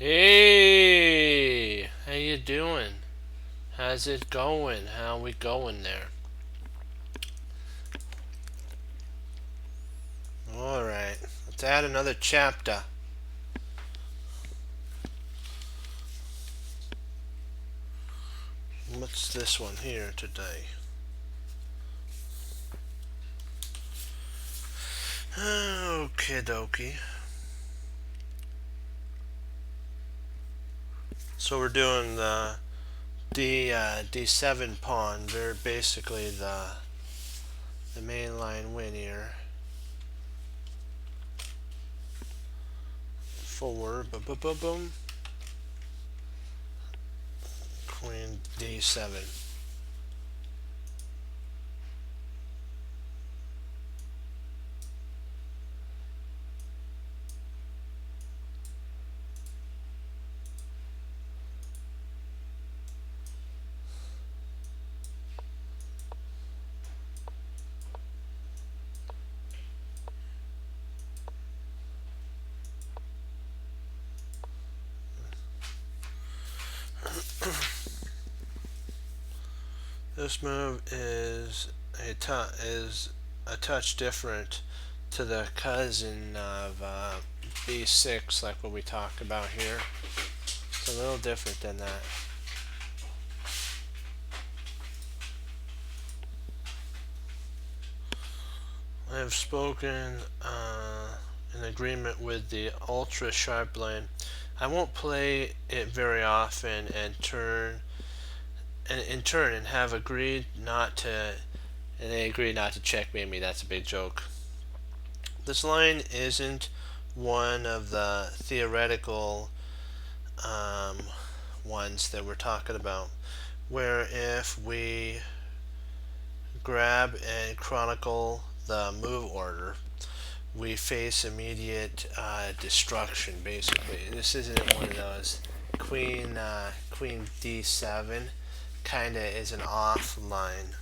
Hey, how you doing? How's it going? How we going there? All right, let's add another chapter. What's this one here today? Okie dokie. So we're doing the D7 pawn. They're basically the main line win here. Forward, boom, boom, boom, boom. Queen D7. This move is a touch different to the cousin of B6, like what we talked about here. It's a little different than that. I have spoken in agreement with the ultra sharp line. I won't play it very often and in turn and have agreed not to, and they agreed not to checkmate me. That's a big joke. This line isn't one of the theoretical um, ones that we're talking about, where if we grab and chronicle the move order, we face immediate destruction, basically. And this isn't one of those. Queen D7 kind of is an off line.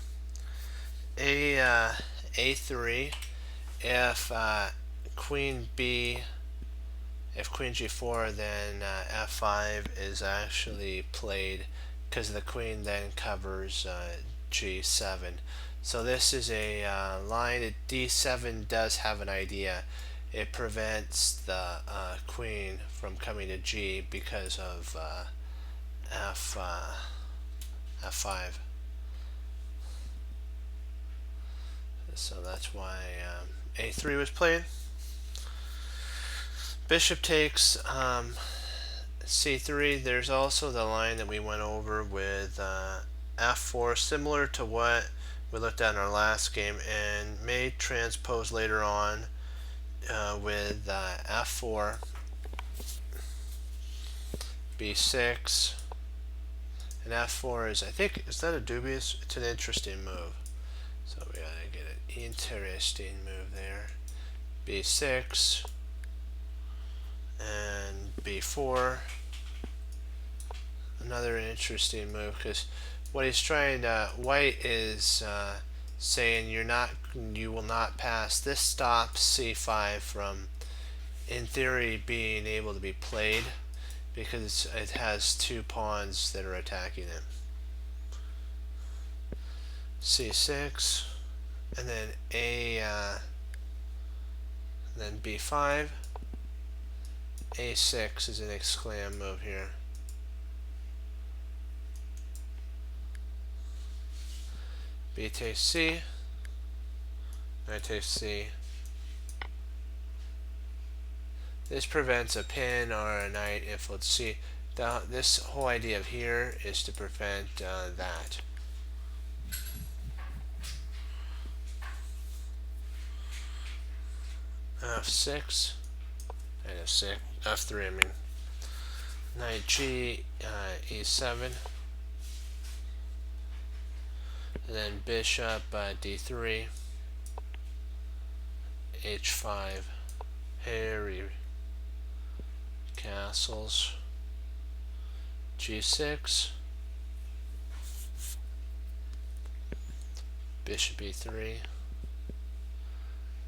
A3, if Queen B, if Queen G4, then F5 is actually played because the Queen then covers G7. So this is a line. D7 does have an idea. It prevents the Queen from coming to G because of F5. So that's why A3 was played. Bishop takes C3. There's also the line that we went over with F4, similar to what we looked at in our last game, and may transpose later on with F4, B6, and F4 is, I think, is that a dubious? It's an interesting move. So we gotta get an interesting move there. B6 and B4. Another interesting move, because what he's trying to, White is saying you will not pass. This stops C5 from, in theory, being able to be played because it has two pawns that are attacking it. C6, and then then B5. A6 is an exclam move here. B takes C. Knight takes C. This prevents a pin or a knight if, let's see, this whole idea of here is to prevent that. F6 and F6, F3. I mean, knight G, E7, and then bishop D3, H5, Harry castles, G6, bishop E3,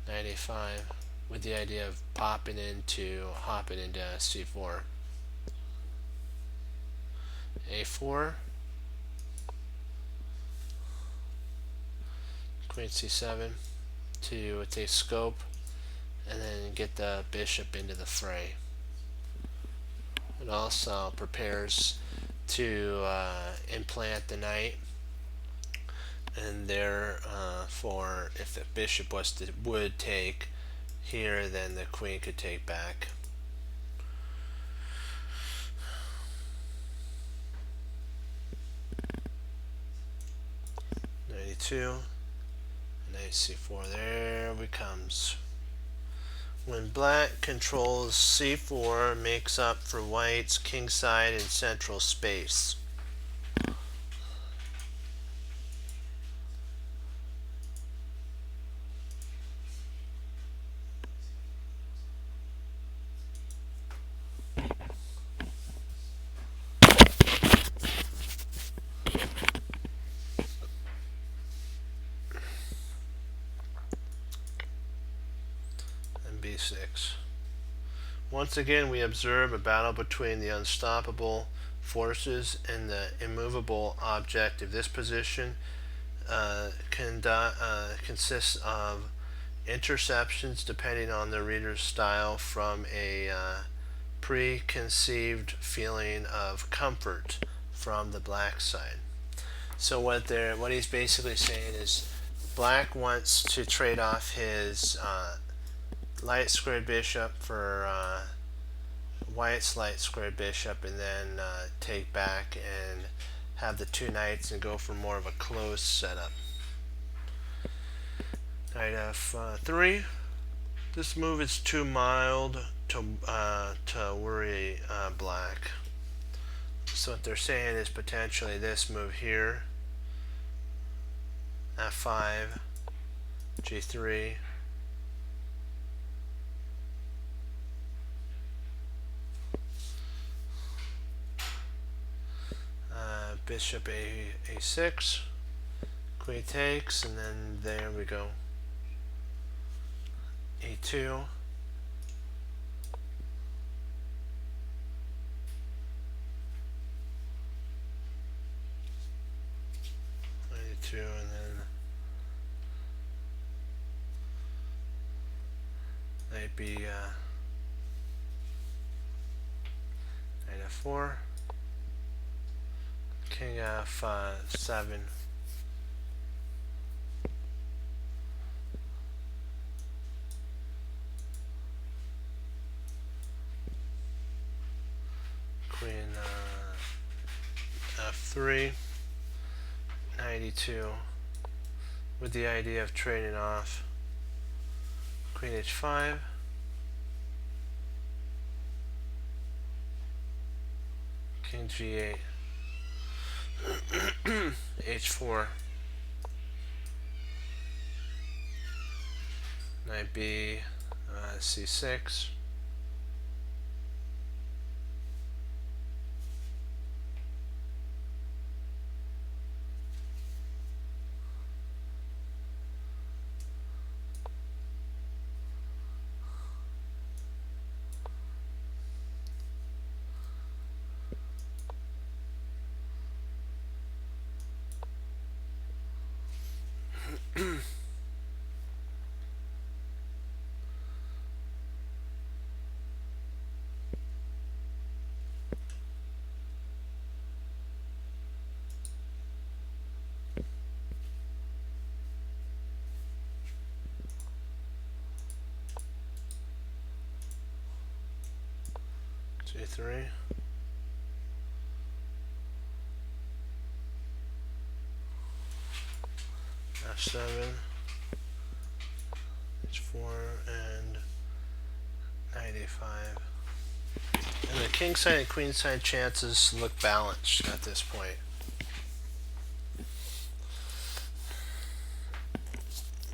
knight A5, with the idea of hopping into C4. a4, queen c7 to take scope, and then get the bishop into the fray. It also prepares to implant the knight, and therefore, if the bishop would take here, then the queen could take back. Knight e2, knight c4. There we comes. When black controls c4, makes up for white's kingside and central space. And b6. Once again, we observe a battle between the unstoppable forces and the immovable object of this position. Consists of interceptions depending on the reader's style from a preconceived feeling of comfort from the black side. So what he's basically saying is black wants to trade off his light squared bishop for white's light squared bishop, and then take back and have the two knights and go for more of a closed setup. Knight f3. This move is too mild to worry black. So what they're saying is potentially this move here, f5, g3, bishop a6, queen takes, and then there we go. a2, a2, and then knight b, knight f4, king f7, queen f3, knight e2, with the idea of trading off queen h5, king g8, h4, knight b, c6, g3, f7, h4, and knight a5. And the king side and queen side chances look balanced at this point.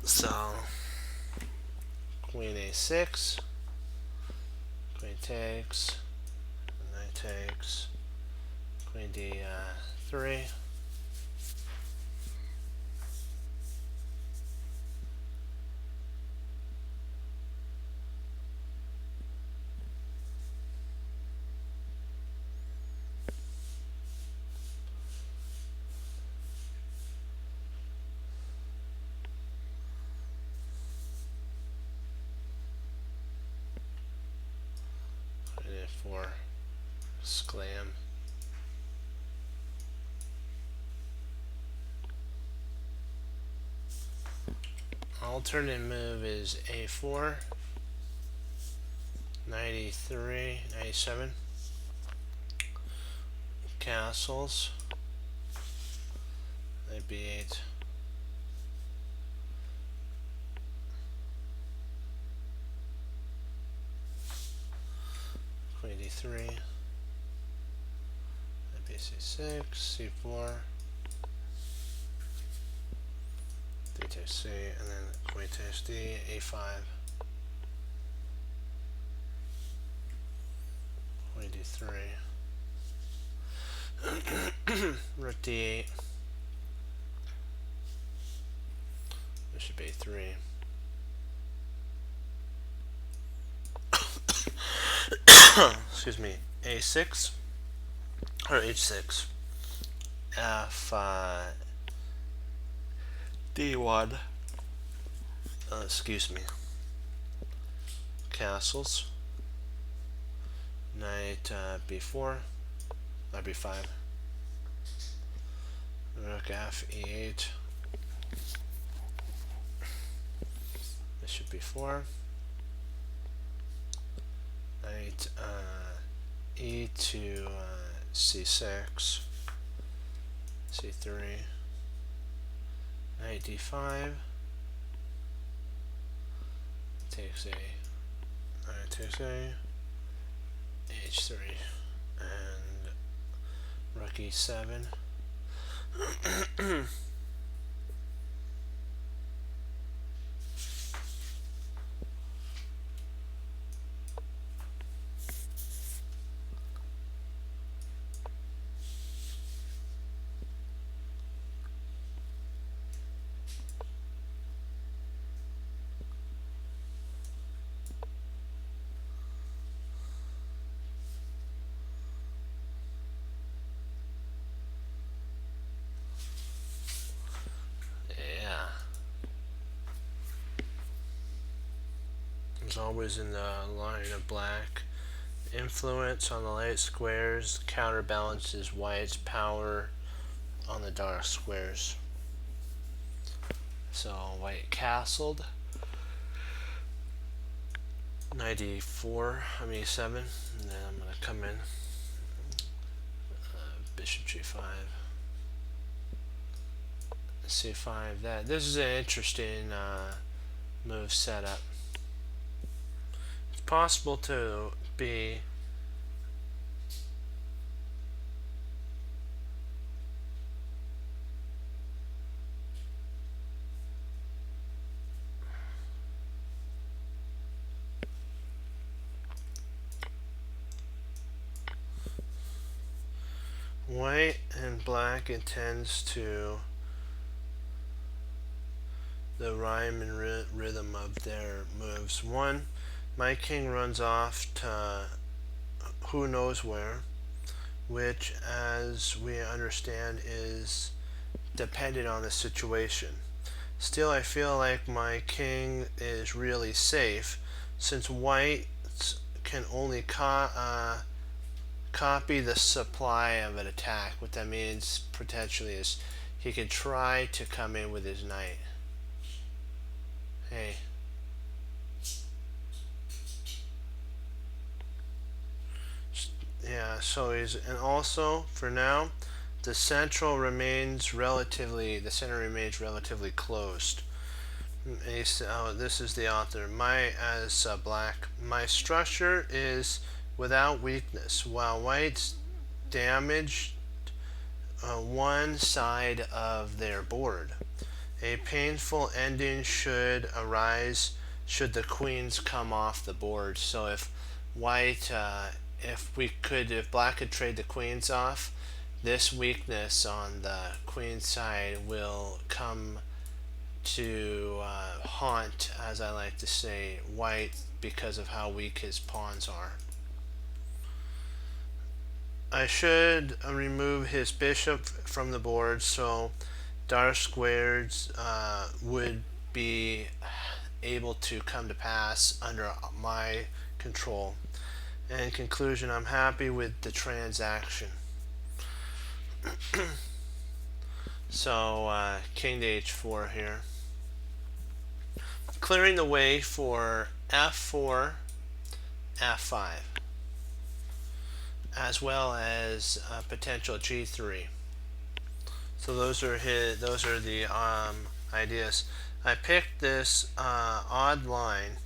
So queen a6, queen takes, knight takes, queen d3, 4. Sclam. Alternate move is A4. 93, 97. Castles. Knight B8. Queen D3. Knight BC6, C4. D takes C, and then Queen takes D, A5. Queen D3. Rook D8. Bishop A3. Excuse me. A6 or H6. F D1. Excuse me. Castles. Knight B4. B5. Rook F E8. Bishop B4. Knight E to C6. C3. Knight D5. Takes A. Knight takes A. H3. And Rook E7. Is always in the line of black. Influence on the light squares counterbalances white's power on the dark squares. So white castled. Knight E4, E7, and then I'm going to come in. Bishop G5. C5. This is an interesting move setup. It's possible to be white and black intends to the rhyme and rhythm of their moves. One, my king runs off to who knows where, which, as we understand, is dependent on the situation. Still, I feel like my king is really safe, since white can only copy the supply of an attack. What that means potentially is he could try to come in with his knight. Hey. Yeah, so and also for now the center remains relatively closed. This is the author. As black, my structure is without weakness, while white's damaged one side of their board. A painful ending should arise should the queens come off the board. So if white, if black could trade the queens off, this weakness on the queen side will come to haunt, as I like to say, white because of how weak his pawns are. I should remove his bishop from the board so dark squares would be able to come to pass under my control. And in conclusion, I'm happy with the transaction. So king to h4 here, clearing the way for f4, f5, as well as potential g3. So those are the ideas. I picked this odd line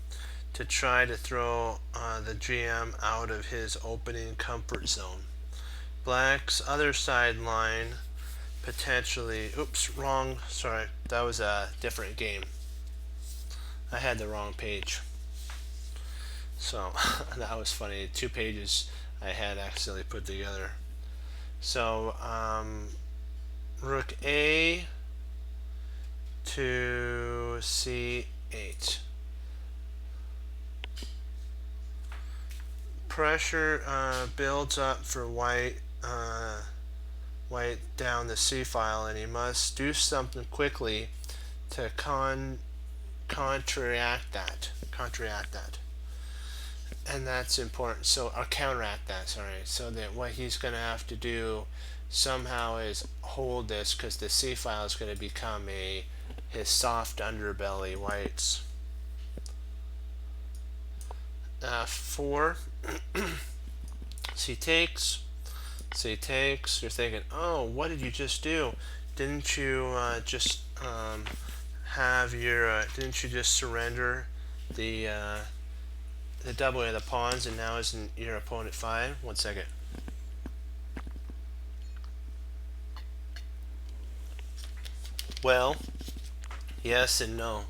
to try to throw the GM out of his opening comfort zone. Black's other side line potentially, oops, wrong, sorry, that was a different game. I had the wrong page. So that was funny. 2 pages I had accidentally put together. So rook A to C8. Pressure builds up for white down the C file, and he must do something quickly to counteract that. And that's important. So, or counteract that, sorry. So that what he's going to have to do somehow is hold this, because the C file is going to become his soft underbelly, white's. 4. C takes. C takes. You're thinking, oh, what did you just do? Didn't you just have your? Didn't you just surrender the doubling of the pawns, and now isn't your opponent 5? 1 second. Well, yes and no.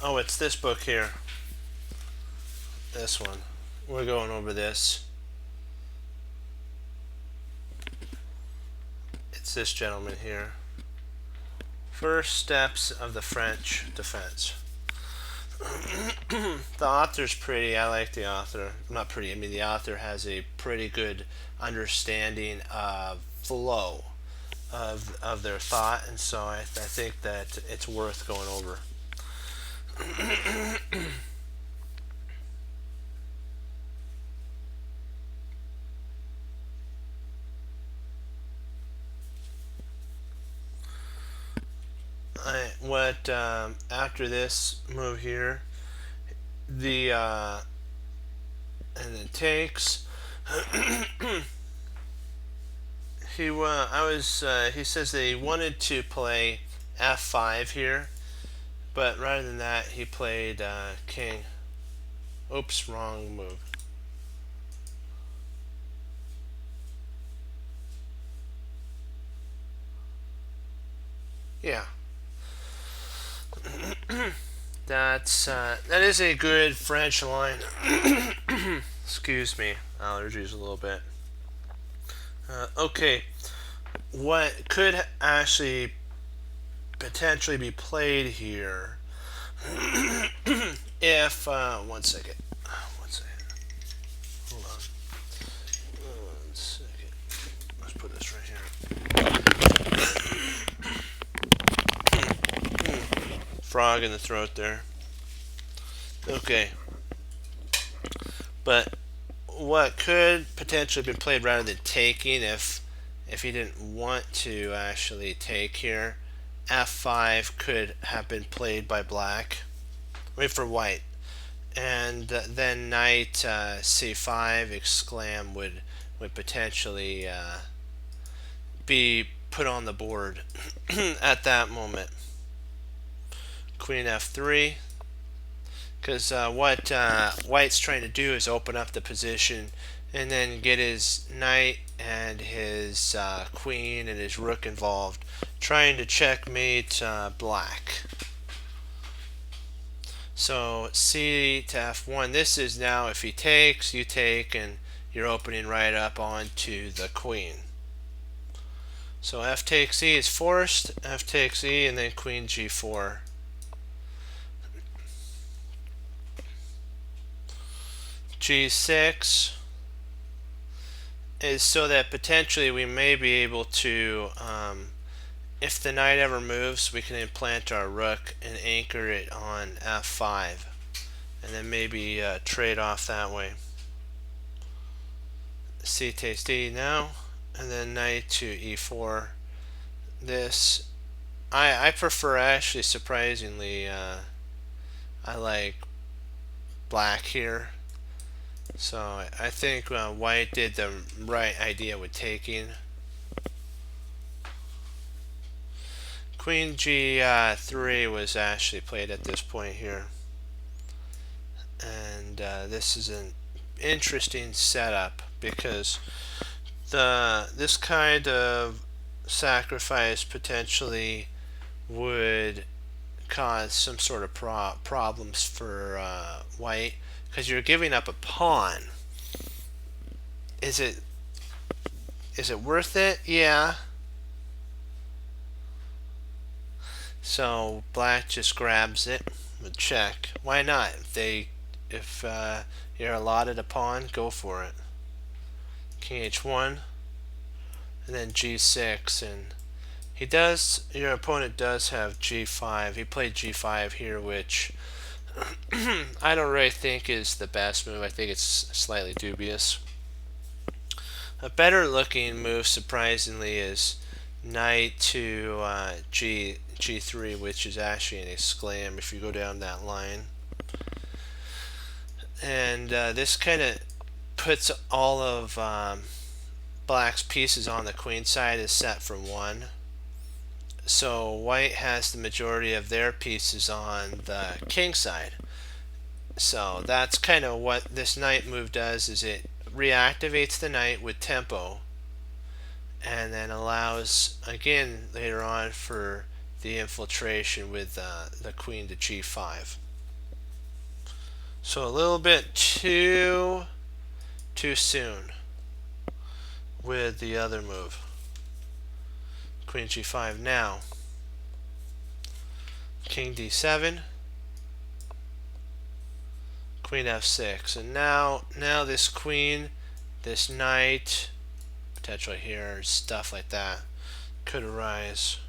Oh, it's this book here. This one. We're going over this. It's this gentleman here. First steps of the French defense. The author's pretty. I like the author. Not pretty. I mean, the author has a pretty good understanding of flow of their thought, and so I think that it's worth going over. After this move here, the and then takes. He says that he wanted to play f5 here, but rather than that he played king. Oops, wrong move. Yeah. That is a good French line. Excuse me, allergies a little bit. Okay, what could actually potentially be played here if 1 second. 1 second. Hold on. 1 second. Let's put this right here. Frog in the throat there. Okay. But what could potentially be played rather than taking, if he didn't want to actually take here, f5 could have been played by black. Wait for white. And then knight c5 exclam would potentially be put on the board at that moment. Queen f3, because what white's trying to do is open up the position and then get his knight and his queen and his rook involved, trying to checkmate black. So c to f1. This is now, if he takes, you take, and you're opening right up onto the queen. So f takes e is forced, f takes e, and then queen g4. G6 is so that potentially we may be able to if the knight ever moves, we can implant our rook and anchor it on f5, and then maybe trade off that way. C takes d now, and then knight to e4. This I prefer, actually, surprisingly. I like black here. So I think white did the right idea with taking. Queen g3 was actually played at this point here. And this is an interesting setup because this kind of sacrifice potentially would cause some sort of problems for white, because you're giving up a pawn. Is it worth it? Yeah. So black just grabs it with check. Why not? If you're allotted a pawn, go for it. King h1, and then g6, and your opponent does have g5. He played g5 here, which I don't really think is the best move. I think it's slightly dubious. A better looking move, surprisingly, is knight to g3, which is actually an exclam if you go down that line. And this kind of puts all of black's pieces on the queen side is set for 1. So white has the majority of their pieces on the king side. So that's kind of what this knight move does, is it reactivates the knight with tempo, and then allows again later on for the infiltration with the queen to g5. So a little bit too soon with the other move. Queen g5 now. King d7. Queen f6. And now this queen, this knight, potentially here, stuff like that could arise.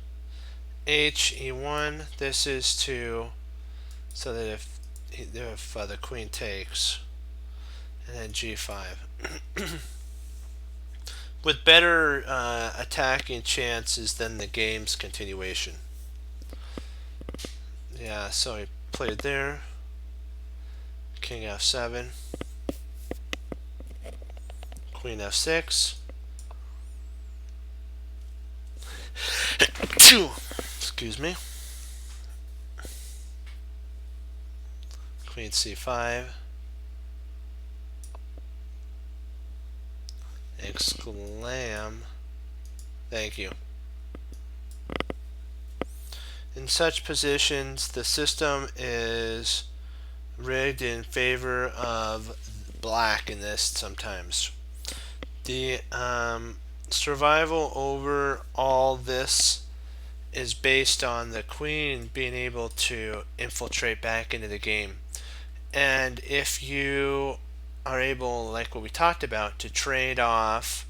H e1. This is so that if the queen takes, and then g5. With better attacking chances than the game's continuation. Yeah, so he played there. King f7. Queen f6. Excuse me. Queen c5. Exclam. Thank you. In such positions, the system is rigged in favor of black in this sometimes. The survival over all this is based on the queen being able to infiltrate back into the game. And if you are able, like what we talked about, to trade off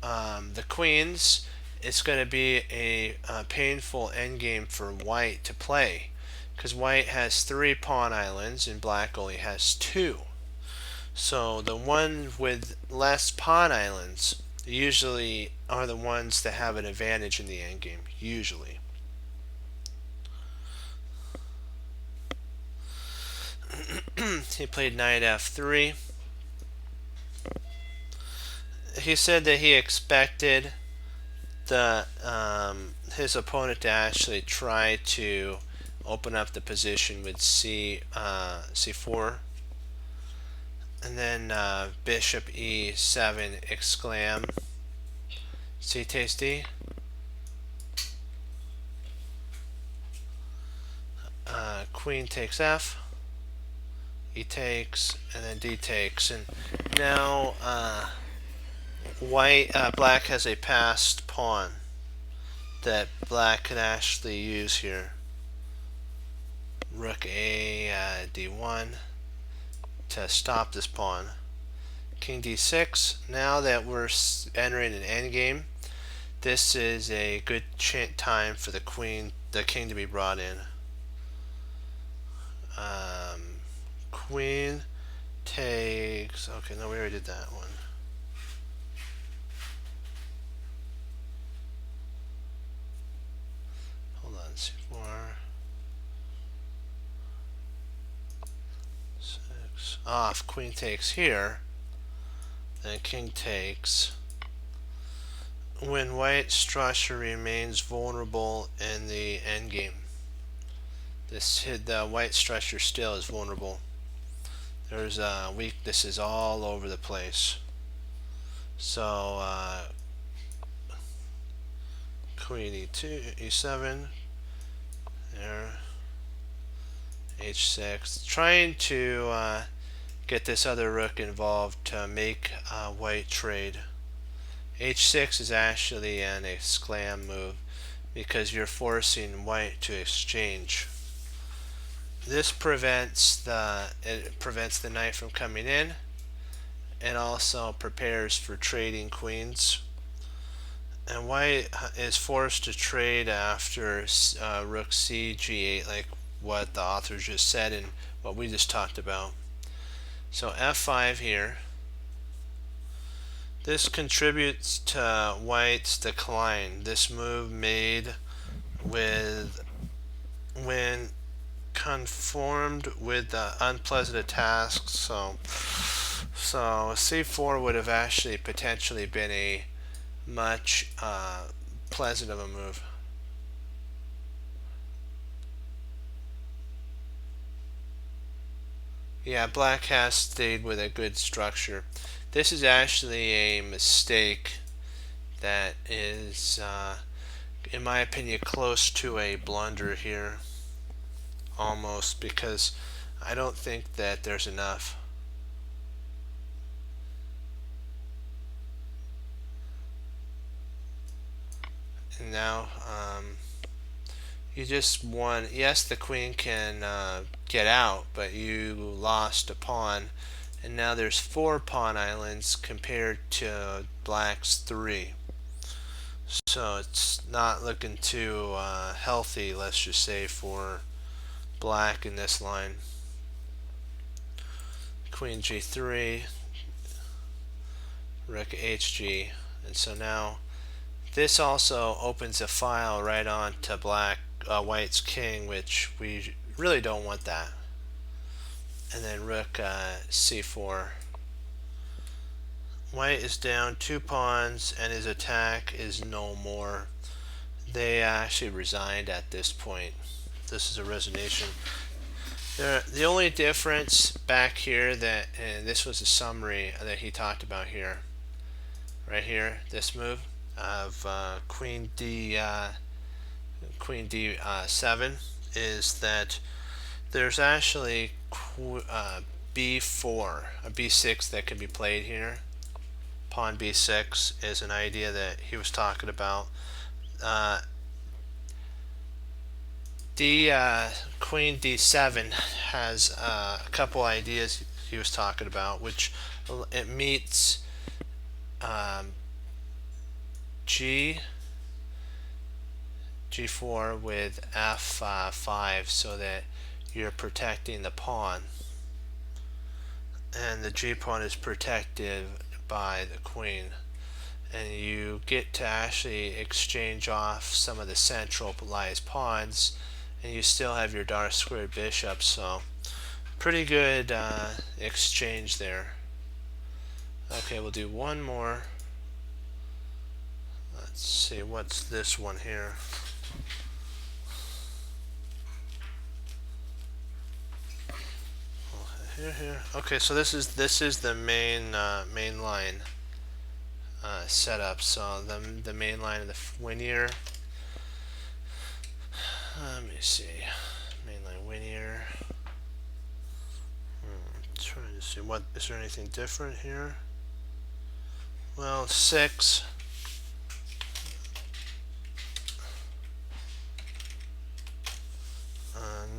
the queens, it's going to be a painful endgame for white to play, because white has 3 pawn islands and black only has 2. So the one with less pawn islands usually are the ones that have an advantage in the endgame, usually. He played knight f3. He said that he expected his opponent to actually try to open up the position with c4, and then bishop e7 exclam. C takes d. Queen takes f. E takes, and then d takes, and now black has a passed pawn that black could actually use here. Rook a d1 to stop this pawn. King d6. Now that we're entering an endgame, this is a good time for the king to be brought in. Queen takes. Okay, no, we already did that one. Hold on, c4. 6. If queen takes here, then king takes. When white structure remains vulnerable in the endgame, the white structure still is vulnerable. There's weaknesses all over the place. So queen e2, e7, there, h6, trying to get this other rook involved to make white trade. h6 is actually an exclam move because you're forcing white to exchange. This prevents the knight from coming in, and also prepares for trading queens. And white is forced to trade after rook c g8, like what the author just said and what we just talked about. So f5 here. This contributes to white's decline. This move made when conformed with the unpleasant tasks. So c4 would have actually potentially been a much pleasant of a move. Yeah, black has stayed with a good structure. This is actually a mistake that is, in my opinion, close to a blunder here. Almost, because I don't think that there's enough. And now you just won. Yes, the queen can get out, but you lost a pawn, and now there's 4 pawn islands compared to black's 3. So it's not looking too healthy, let's just say, for black in this line. Queen g3, rook hg, and so now this also opens a file right on to white's king, which we really don't want that. And then rook c4. White is down 2 pawns and his attack is no more. They actually resigned at this point. This is a resignation. The only difference back here, and this was a summary that he talked about here, right here, this move of queen d7, is that there's actually b4, a b6 that can be played here. Pawn b6 is an idea that he was talking about. Queen d7 has a couple ideas he was talking about, which it meets g4 with f5, so that you're protecting the pawn, and the g pawn is protected by the queen, and you get to actually exchange off some of the centralized pawns, and you still have your dark squared bishop. So pretty good exchange there. Okay, we'll do one more. Let's see, what's this one here? Here. Okay, so this is the main line setup. So the main line of the Winier. Let me see, mainline Winier. Trying to see, what is there anything different here? Well, 6.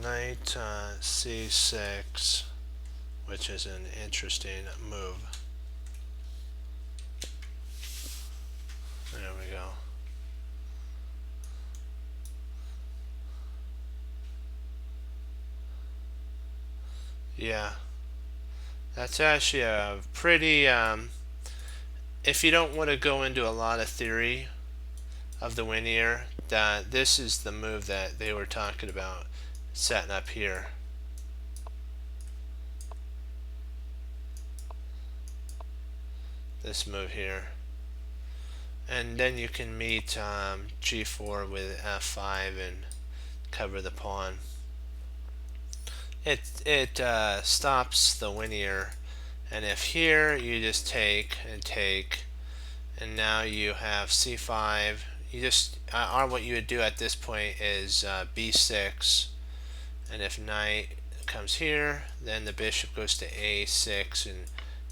Knight c6, which is an interesting move. There we go. Yeah, that's actually a pretty, if you don't want to go into a lot of theory of the Winier, that this is the move that they were talking about setting up here. This move here. And then you can meet g4 with f5 and cover the pawn. It stops the Winier, and if here you just take and take, and now you have c5, you just what you would do at this point is b6, and if knight comes here, then the bishop goes to a6 and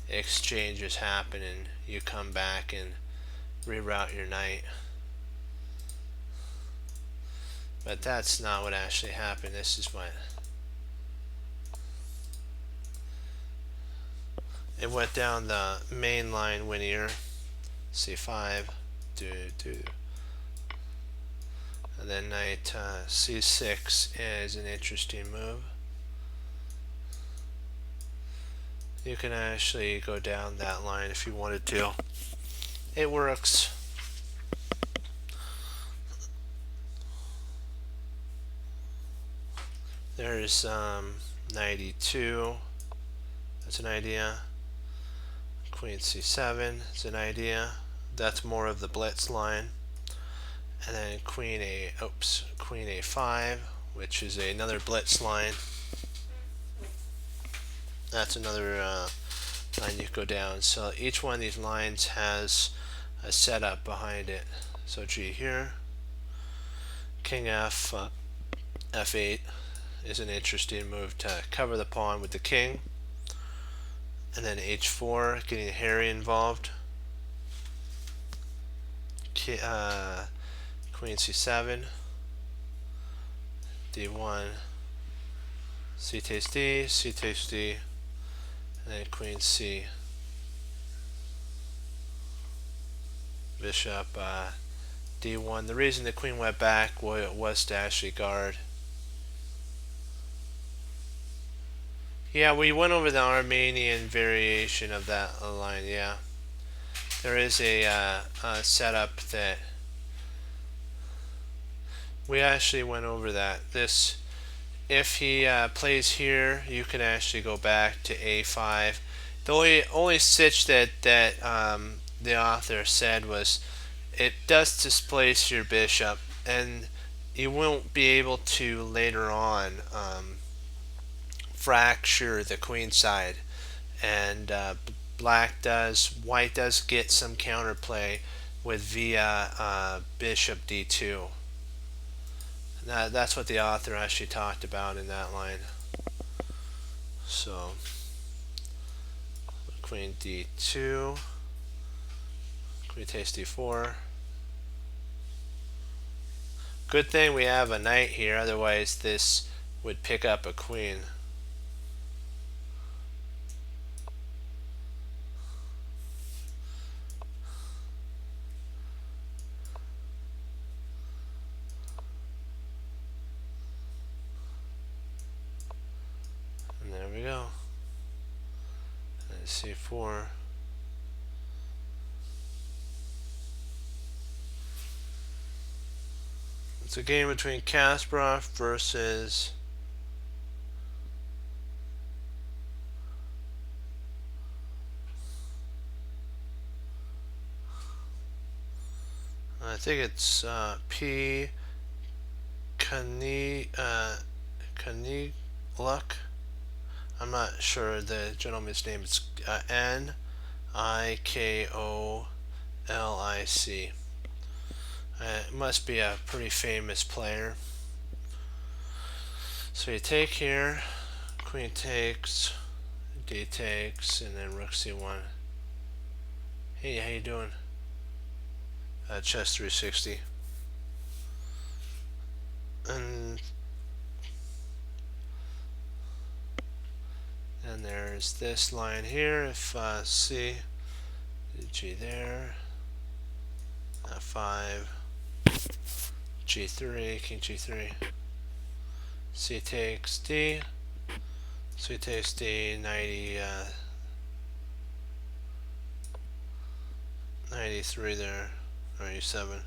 exchanges happen, and you come back and reroute your knight. But that's not what actually happened. This is what it went down the main line Winier, c5, and then knight c6 is an interesting move. You can actually go down that line if you wanted to. It works. There's knight e2. That's an idea. Queen c7 is an idea. That's more of the blitz line. And then queen a5, which is another blitz line. That's another line you go down. So each one of these lines has a setup behind it. So G here, King F, F8 is an interesting move to cover the pawn with the king. And then H4, getting Harry involved. Queen C7, D1, C takes D, C takes D, and then Queen C. Bishop D1. The reason the queen went back was to actually guard. Yeah, we went over the Armenian variation of that line. Yeah, there is a setup that we actually went over that. This, if he plays here, you can actually go back to A5. The only stitch that the author said was it does displace your bishop, and you won't be able to later on fracture the queen side, and white does get some counterplay with via bishop d2. That's what the author actually talked about in that line. So queen d2, queen takes d4. Good thing we have a knight here, otherwise this would pick up a queen. And there we go. And c4. It's a game between Kasparov versus I think it's P. Kaniluk. I'm not sure the gentleman's name. It's Nikolic. It must be a pretty famous player. So you take here, queen takes, d takes, and then rook c1. Hey, how you doing? Chess 360. And there's this line here. If C, G there, F5, G3, King G3, C takes D, So he takes the 93 there, 97.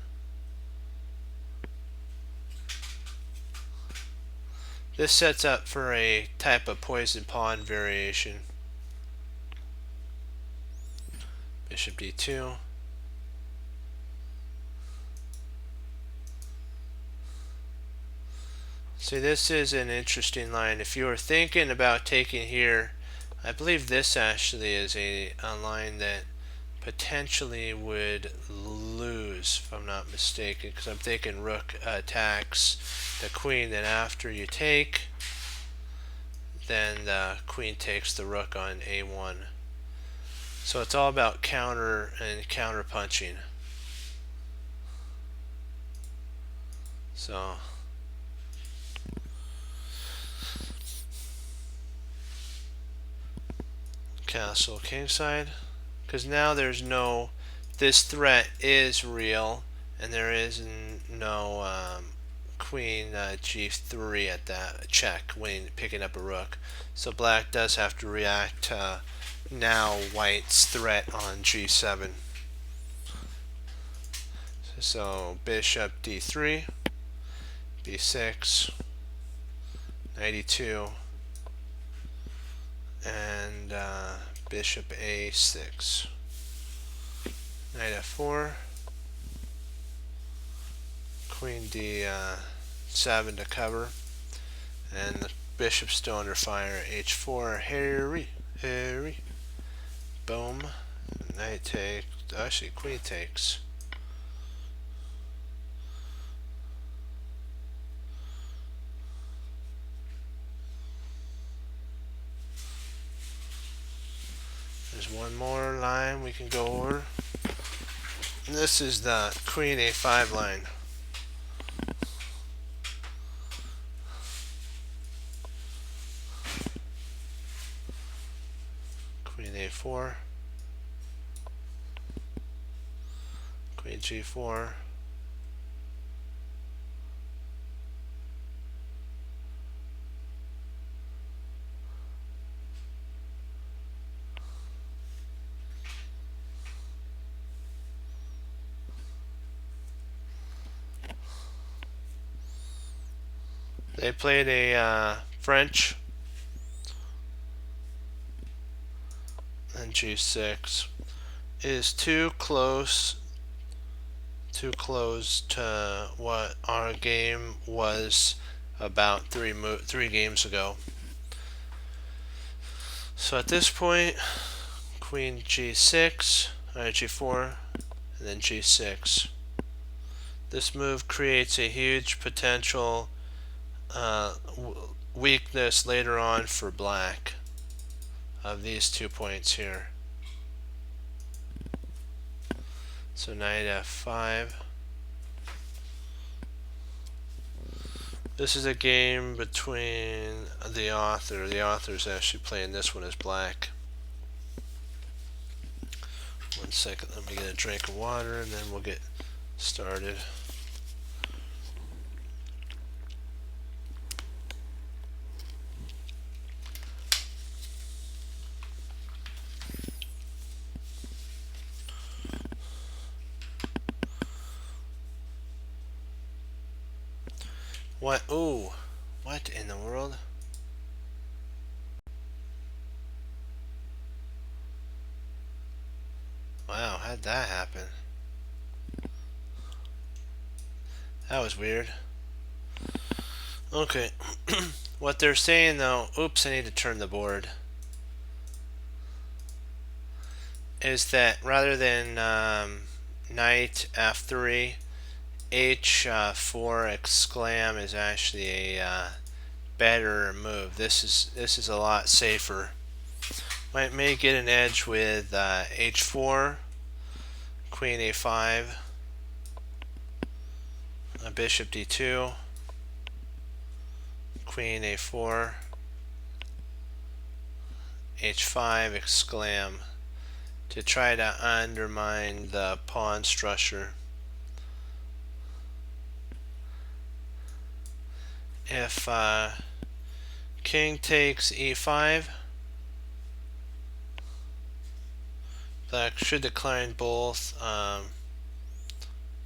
This sets up for a type of poison pawn variation. Bishop d2. See, this is an interesting line. If you were thinking about taking here, I believe this actually is a line that potentially would lose, if I'm not mistaken, because I'm thinking rook attacks the queen, then after you take, then the queen takes the rook on a1. So it's all about counter and counter punching. So castle kingside, because now there's no, this threat is real, and there is no queen g3 at that check when picking up a rook. So black does have to react to now white's threat on g7. So bishop d3, b6, 92, and bishop a6, knight f4, queen d7 to cover, and the bishop's still under fire. h4, Harry, boom, knight takes, actually queen takes. There's one more line we can go over. And this is the queen a5 line. Queen a4, queen g4, they played a French and g6 is too close to what our game was about three games ago. So at this point, queen g6, g4, and then g6. This move creates a huge potential weakness later on for black of these 2 points here. So knight f5. This is a game between the author. The author is actually playing this one as black. 1 second, let me get a drink of water and then we'll get started. What? Ooh, what in the world? Wow, how'd that happen? That was weird. Okay. What they're saying though, oops, I need to turn the board, is that rather than knight f3, h4 exclam is actually a better move. This is a lot safer. White may get an edge with h4, queen a5, bishop d2, queen a4, h5 exclam, to try to undermine the pawn structure. If king takes e5. Black should decline both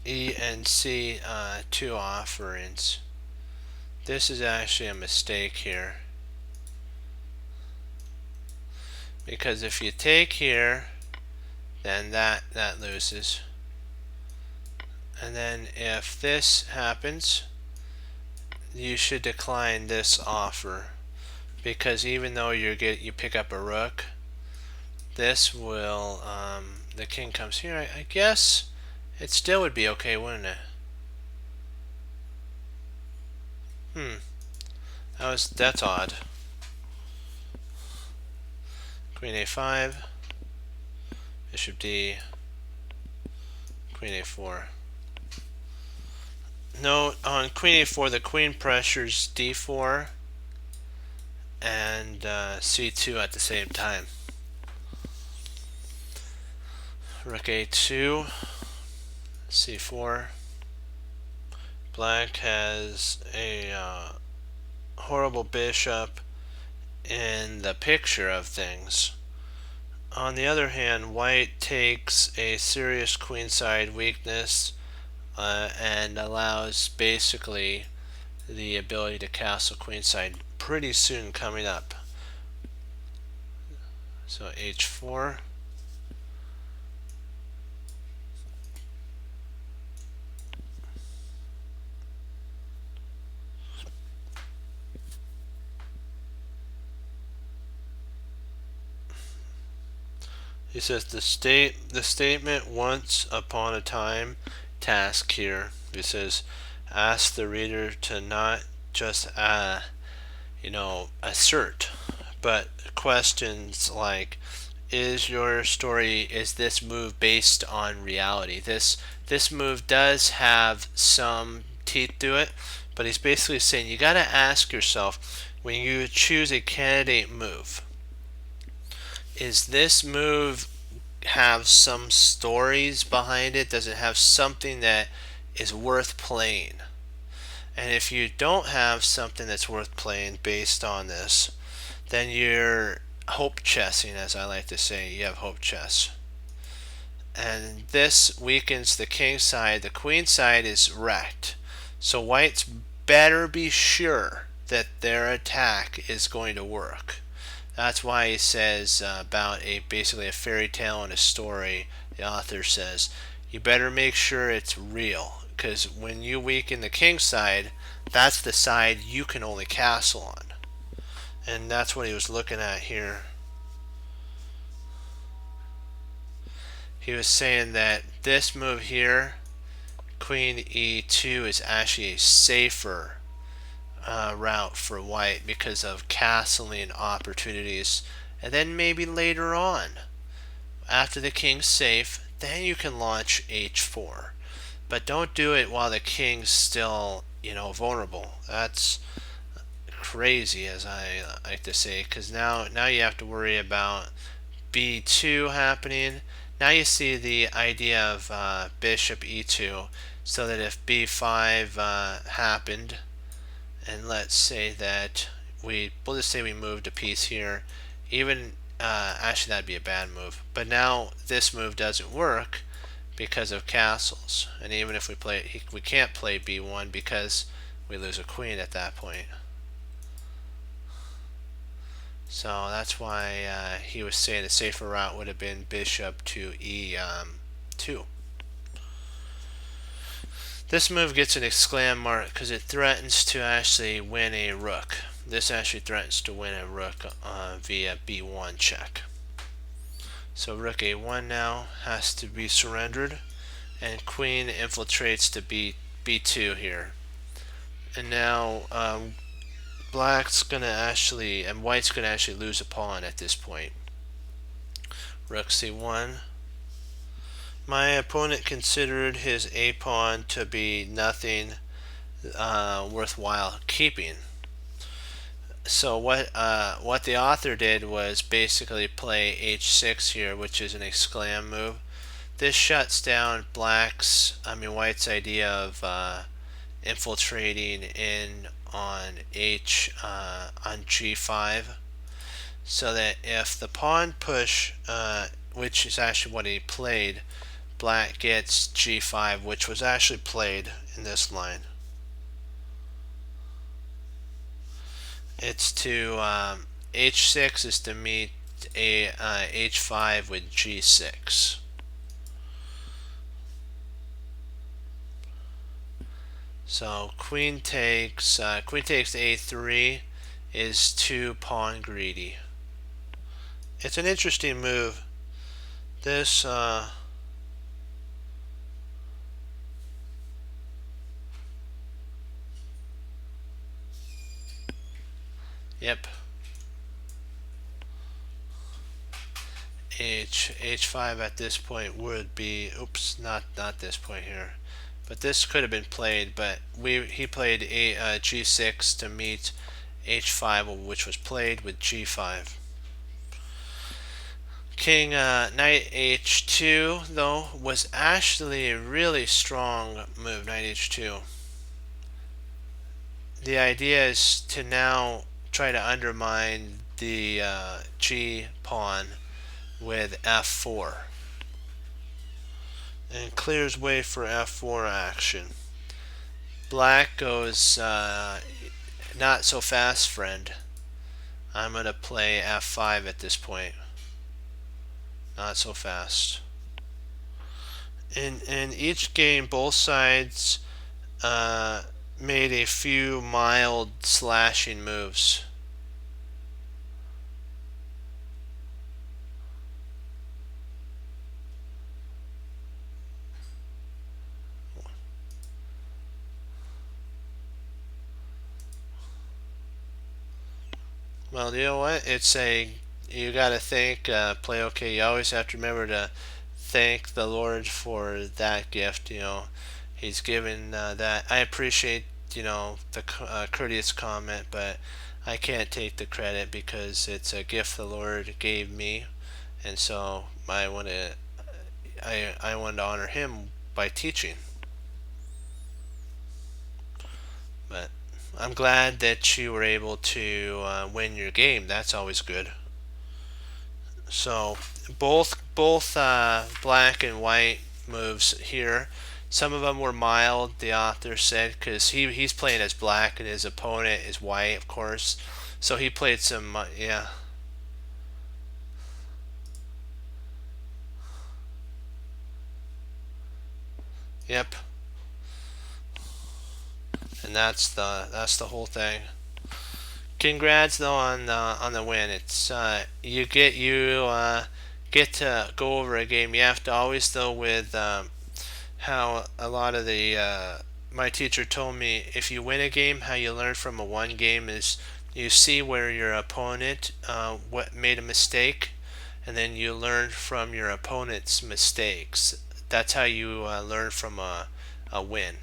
E and C two offerings. This is actually a mistake here, because if you take here, then that loses, and then if this happens, you should decline this offer, because even though you pick up a rook, this will the king comes here. I guess it still would be okay, wouldn't it? That's odd. Queen a5, bishop d, queen a4. Note on queen a4, the queen pressures d4 and c2 at the same time. Rook a2, c4. Black has a horrible bishop in the picture of things. On the other hand, white takes a serious queenside weakness and allows basically the ability to castle queenside pretty soon coming up. So h4. He says the statement "once upon a time" task here. He says, ask the reader to not just assert, but questions like, is this move based on reality? This move does have some teeth to it, but he's basically saying you got to ask yourself, when you choose a candidate move, is this move have some stories behind it? Does it have something that is worth playing? And if you don't have something that's worth playing based on this, then you're hope chessing, as I like to say. You have hope chess. And this weakens the king side. The queen side is wrecked. So white's better be sure that their attack is going to work. That's why he says about basically a fairy tale and a story. The author says you better make sure it's real, because when you weaken the king side, that's the side you can only castle on, and that's what he was looking at here. He was saying that this move here, queen e2, is actually a safer route for white because of castling opportunities, and then maybe later on, after the king's safe, then you can launch h4, but don't do it while the king's still vulnerable. That's crazy, as I like to say, because now you have to worry about b2 happening. Now you see the idea of bishop e2, so that if b5 happened, and let's say that we'll just say we moved a piece here, even actually that'd be a bad move, but now this move doesn't work because of castles, and even if we can't play b1 because we lose a queen at that point. So that's why he was saying the safer route would have been bishop to e2. This move gets an exclam mark because it threatens to actually win a rook. This actually threatens to win a rook via b1 check. So rook a1 now has to be surrendered, and queen infiltrates to b2 here. And now white's going to actually lose a pawn at this point. Rook c1. My opponent considered his a pawn to be nothing worthwhile keeping. So what the author did was basically play h6 here, which is an exclam move. This shuts down white's idea of infiltrating in on on g5, so that if the pawn push, which is actually what he played, black gets g5, which was actually played in this line. It's to h6 is to meet a h5 with g6. So queen takes a3 is too pawn greedy. It's an interesting move. This yep. H5 at this point would be, oops, not this point here, but this could have been played, but he played g6 to meet h5, which was played with g5. King knight h2 though was actually a really strong move. Knight h2. The idea is to now try to undermine the g pawn with f4 and clears way for f4 action. Black goes not so fast, friend. I'm gonna play f5 at this point. Not so fast. In each game, both sides made a few mild slashing moves. Well, you know what? You gotta play okay. You always have to remember to thank the Lord for that gift. He's given that. I appreciate, the courteous comment, but I can't take the credit because it's a gift the Lord gave me, and so I want to honor Him by teaching. But I'm glad that you were able to win your game. That's always good. So both black and white moves here. Some of them were mild, the author said, because he's playing as black and his opponent is white, of course. So he played some, yeah. Yep. And that's the whole thing. Congrats though on the win. It's you get to go over a game. You have to always though with how a lot of the my teacher told me, if you win a game, how you learn from a one game is you see where your opponent what made a mistake, and then you learn from your opponent's mistakes. That's how you learn from a win.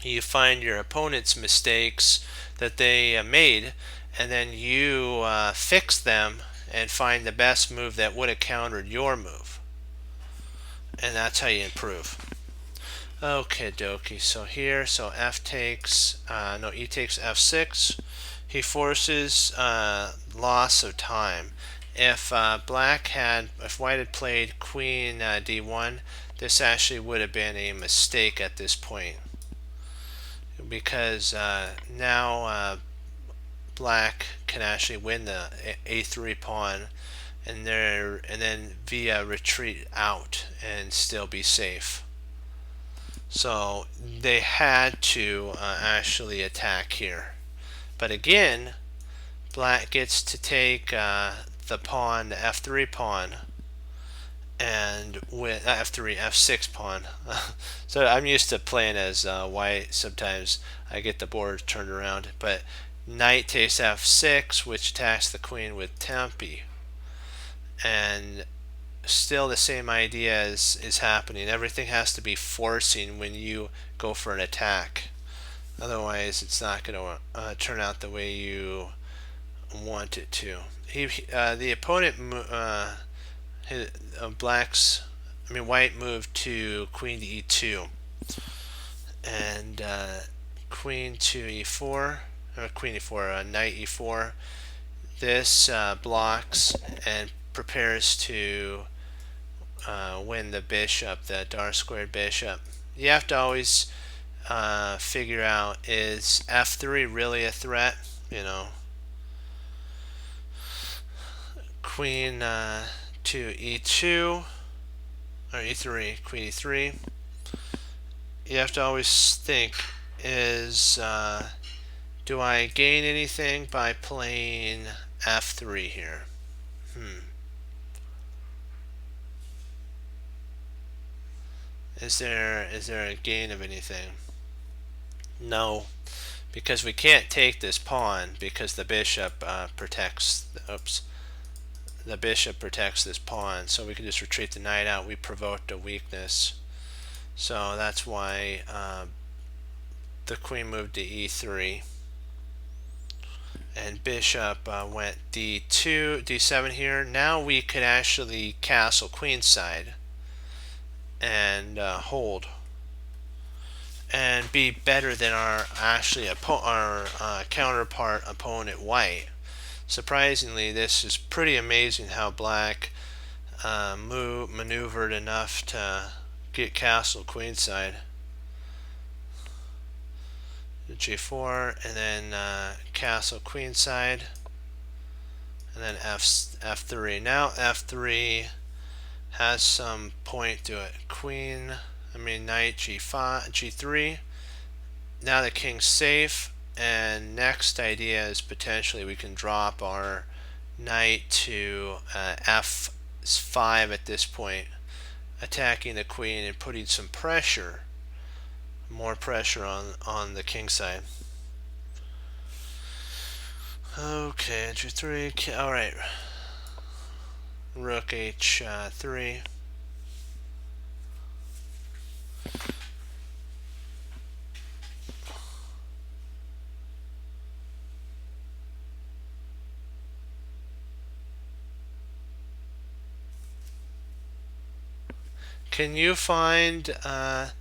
You find your opponent's mistakes that they made, and then you fix them and find the best move that would have countered your move, and that's how you improve. Okay, dokie. So here, F takes no, E takes F6. He forces loss of time. If if white had played Queen D1, this actually would have been a mistake at this point, because now black can actually win the a3 pawn, and then via retreat out and still be safe. So they had to actually attack here, but again, black gets to take the pawn, the f3 pawn, and with f6 pawn. So I'm used to playing as white. Sometimes I get the board turned around, but knight takes f6, which attacks the queen with tempi, and still the same idea is happening. Everything has to be forcing when you go for an attack, otherwise it's not going to turn out the way you want it to. The opponent white moved to queen to e2, and queen to e4, or queen e4, knight e4. This blocks and prepares to win the bishop, the dark squared bishop. You have to always figure out, is f3 really a threat? You know, queen to e2 or e3, queen e3. You have to always think, is do I gain anything by playing f3 here? Is there a gain of anything? No, because we can't take this pawn because the bishop protects. Oops, the bishop protects this pawn, so we can just retreat the knight out. We provoked a weakness, so that's why the queen moved to e3, and bishop went d2, d7 here. Now we could actually castle queenside and hold and be better than our counterpart opponent white. Surprisingly, this is pretty amazing how black maneuvered enough to get castle queenside. G4 and then castle queenside and then f3. Now f3 has some point to it. Knight g5, g3. Now the king's safe, and next idea is potentially we can drop our knight to f5 at this point, attacking the queen and putting some pressure, more pressure on the king side. Okay, g3. All right. Rook h3. Can you find a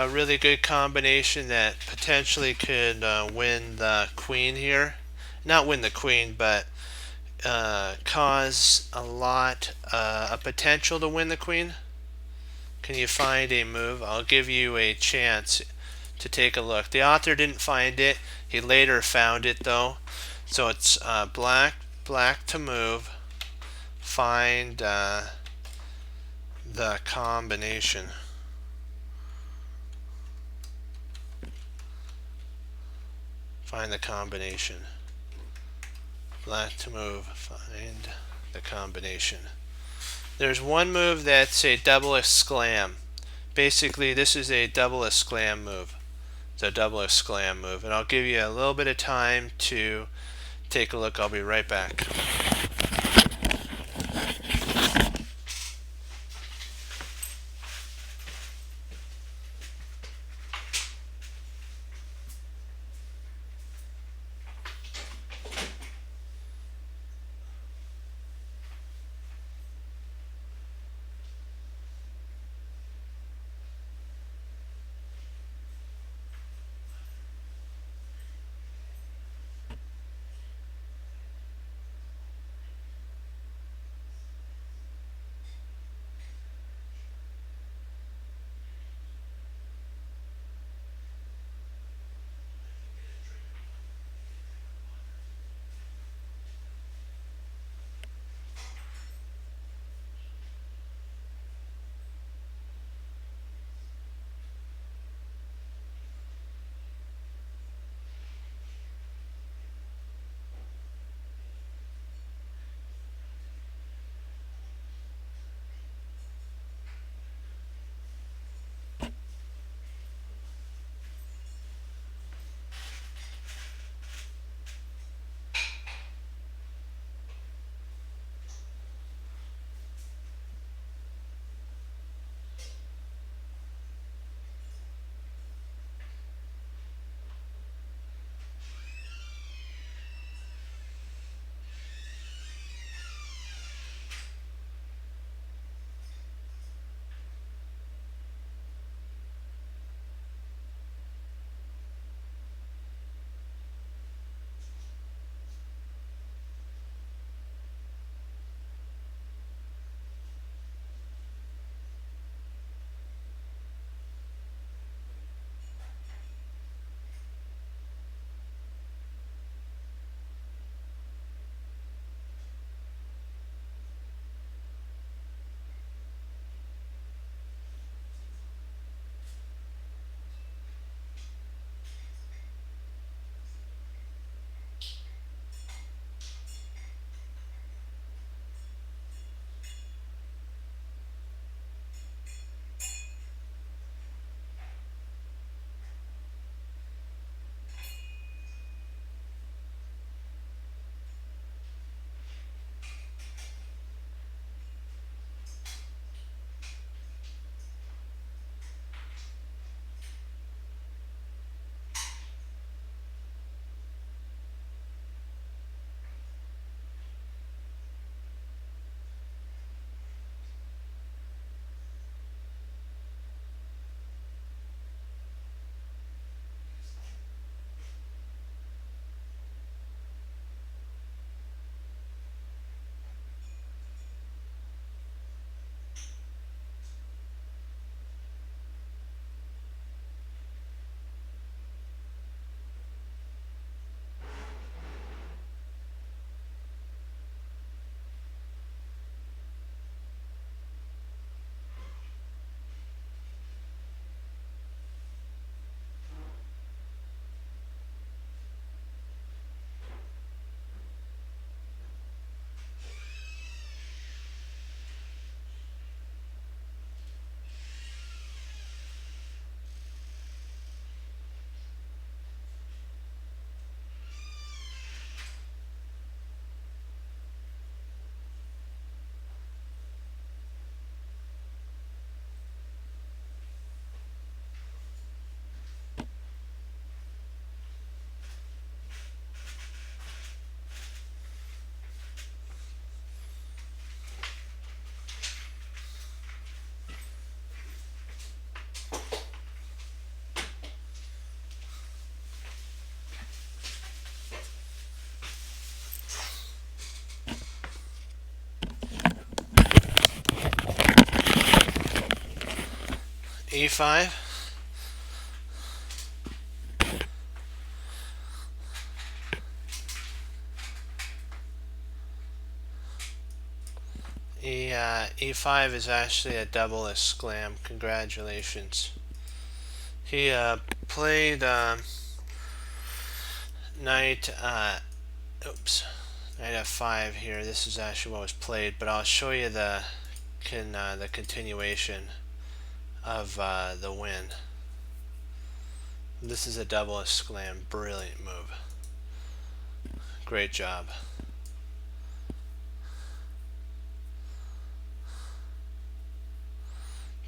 really good combination that potentially could win the queen here? Not win the queen, but cause a potential to win the queen? Can you find a move? I'll give you a chance to take a look. The author didn't find it. He later found it though. So it's black to move. Find the combination. Find the combination. Black to move. Find the combination. There's one move that's a double exclam. Basically, this is a double exclam move. It's a double exclam move. And I'll give you a little bit of time to take a look. I'll be right back. e5. E5 is actually a double exclam. Congratulations. He played knight knight f5 here. This is actually what was played, but I'll show you the continuation of the win. This is a double exclam. Brilliant move. Great job.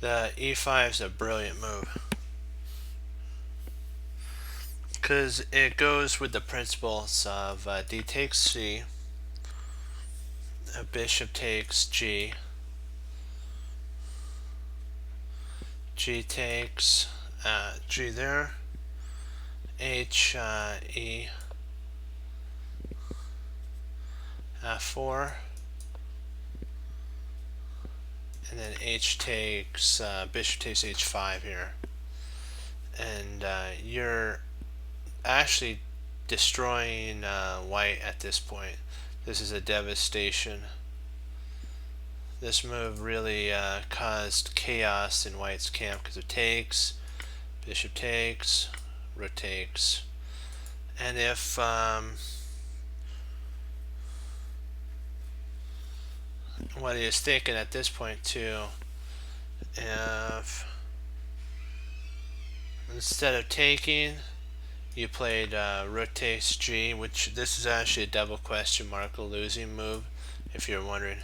The e5 is a brilliant move because it goes with the principles of d takes c, bishop takes g, g takes g there, h e f4, and then h takes bishop takes h5 here, and you're actually destroying white at this point. This is a devastation. This move really caused chaos in white's camp because it takes, bishop takes, rook takes, and if what he is thinking at this point too, if instead of taking you played rook takes g, which this is actually a double question mark, a losing move if you're wondering.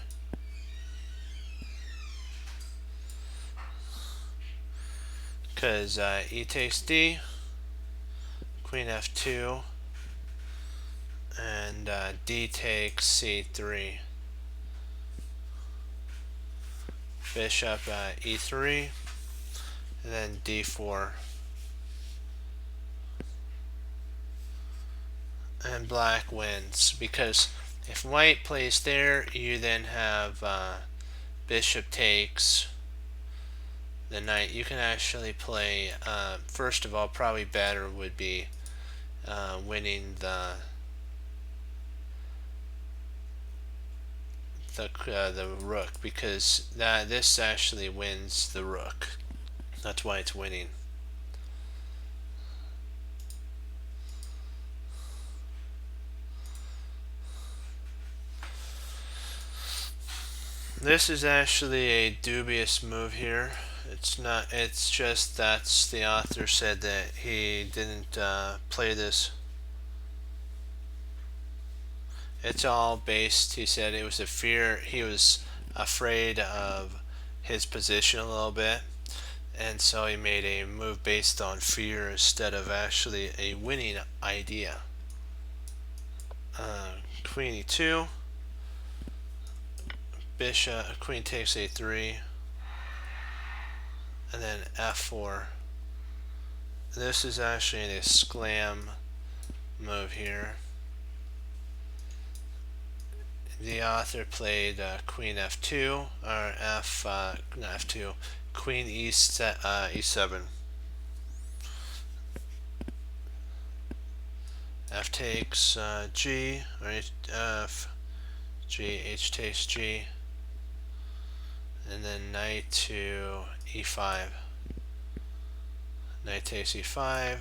Because e takes d, queen f2, and d takes c3, bishop e3, and then d4, and black wins, because if white plays there, you then have bishop takes the knight. You can actually play, first of all, probably better would be winning the rook, because this actually wins the rook. That's why it's winning. This is actually a dubious move here. It's not. It's just that's the author said that he didn't play this. It's all based. He said it was a fear. He was afraid of his position a little bit, and so he made a move based on fear instead of actually a winning idea. Queen e2. Bishop, queen takes a3, and then f4. This is actually an exclam move here. The author played queen f2, or not f2, queen e7. F takes g, or f, g, h takes g, and then knight to e5. Knight takes e5,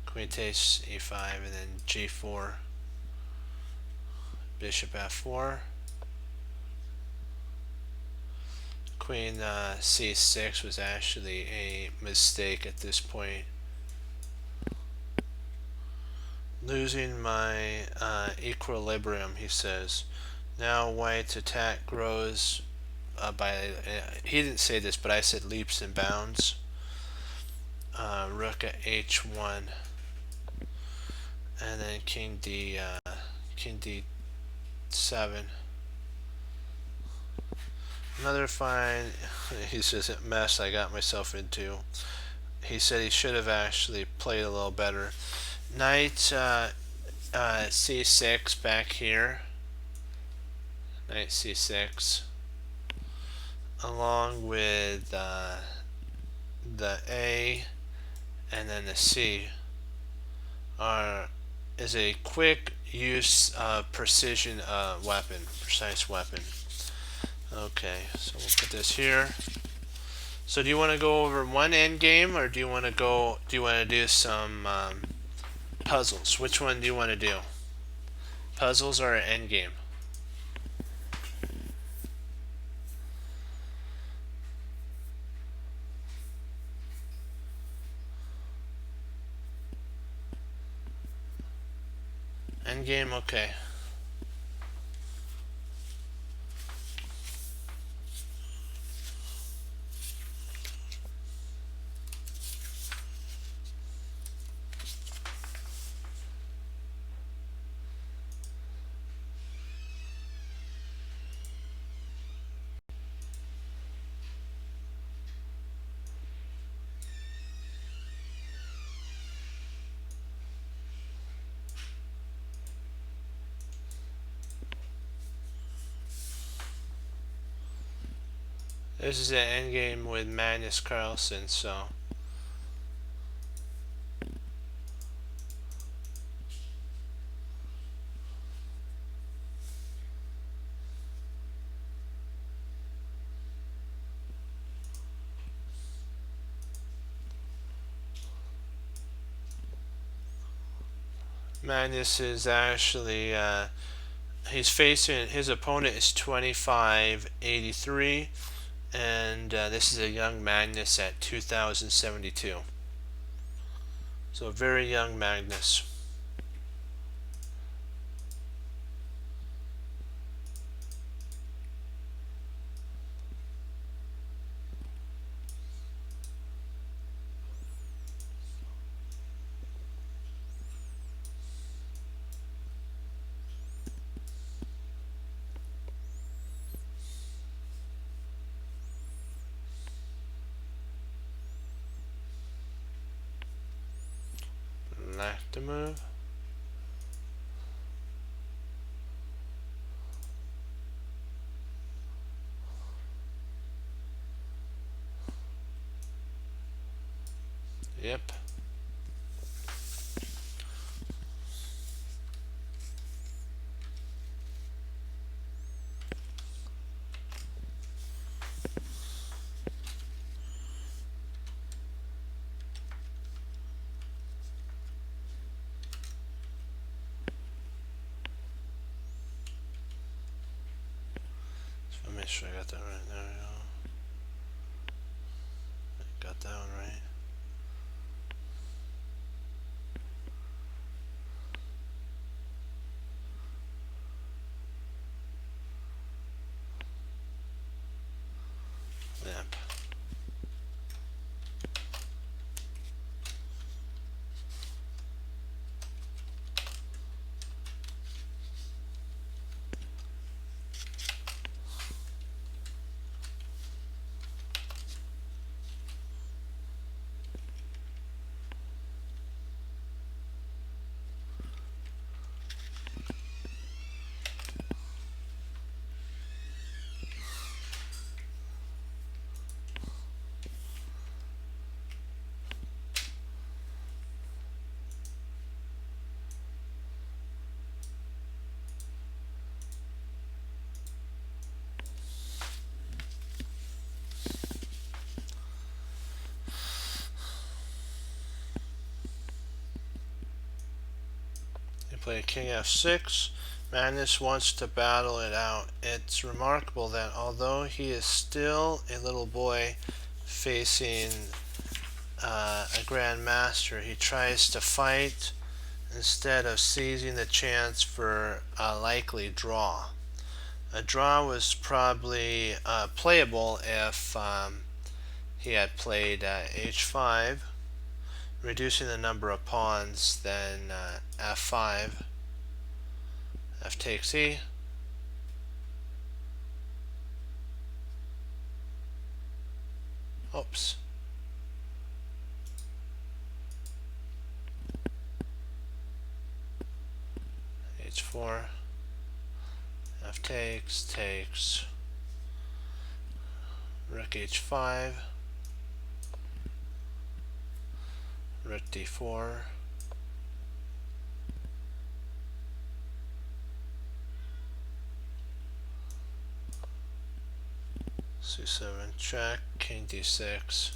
queen takes e5, and then g4, bishop f4, queen c6 was actually a mistake at this point. Losing my equilibrium, he says. Now white's attack grows he didn't say this, but I said leaps and bounds. Rook at h1, and then king d7. Another fine, he says, mess I got myself into. He said he should have actually played a little better. Knight c6 back here. Knight c6, along with the A and then the C is a quick use precision weapon, precise weapon. Okay, so we'll put this here. So do you want to go over one end game, or do you want to do some puzzles? Which one do you want to do? Puzzles or an end game? End game, okay. This is an end game with Magnus Carlsen, so Magnus is actually he's facing, his opponent is 2583, and this is a young Magnus at 2072. So a very young Magnus. Left to move. Yep. Let me make sure I got that right. There we go. Got that one right. Yep. Play King F6. Magnus wants to battle it out. It's remarkable that although he is still a little boy facing a Grand Master, he tries to fight instead of seizing the chance for a likely draw. A draw was probably playable if he had played H5, reducing the number of pawns, then F5, F takes E, oops, H4, F takes, Rook H5, rook d4, c7 check, king d6,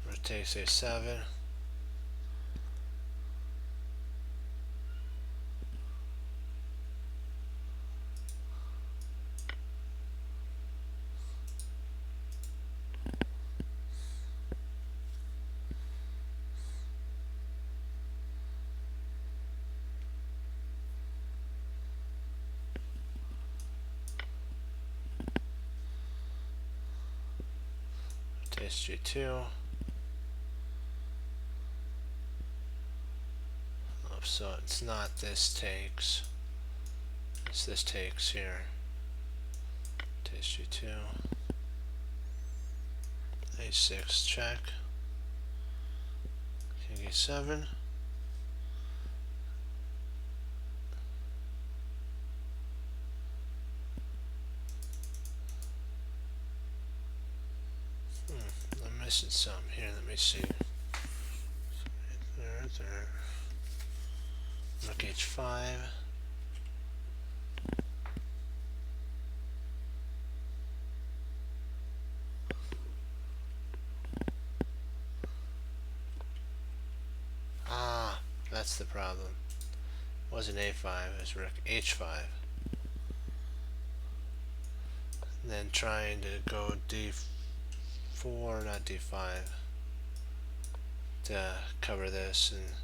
rook takes a7, takes g2. So it's not this takes, it's this takes here. Takes g2, a6 check, king e7, I'm missing some here, let me see. There. Rook h5. Ah, that's the problem. It wasn't a5, it was rook h5. And then trying to go d4, not d5, to cover this, and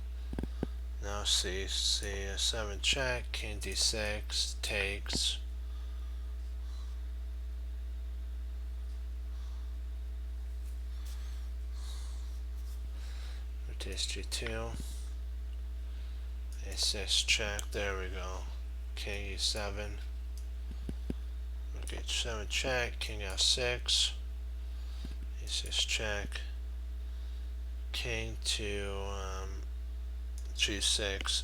now c7 check, king d6 takes, rotates g2, a6 check, there we go, king e7, rook h7 check, king f6, a6 check, king to g6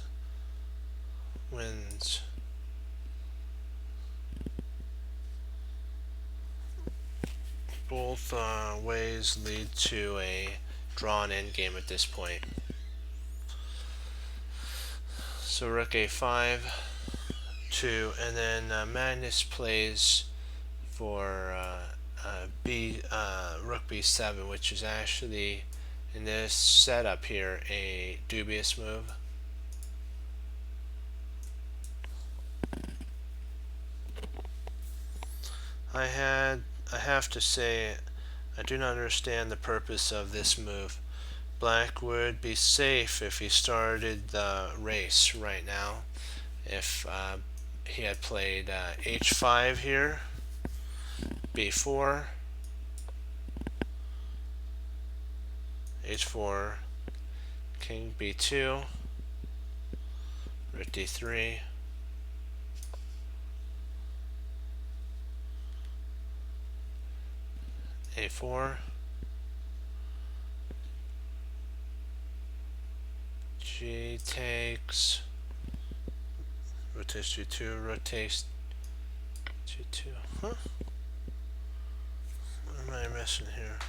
wins. Both ways lead to a drawn endgame at this point. So rook a5, 2, and then Magnus plays for rook b7, which is actually, in this setup here, a dubious move. I have to say, I do not understand the purpose of this move. Black would be safe if he started the race right now. If he had played h5 here, b4, h4, king b2, rook d3, a4, g takes, rotates g2, rotates g2. Huh? What am I missing here?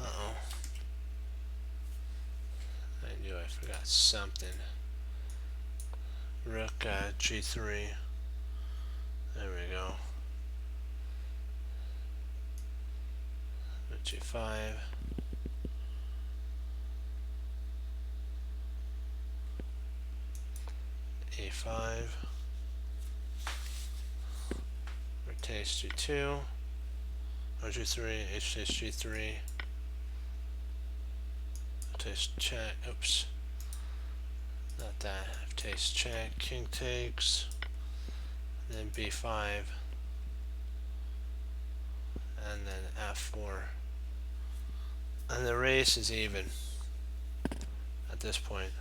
Uh-oh. I knew I forgot something. Rook g3. There we go. Rook g5. a5. Rotates g2. Or g3. H takes g3. Rotates check. Oops. Not that. F takes check. King takes. Then b5. And then f4. And the race is even at this point.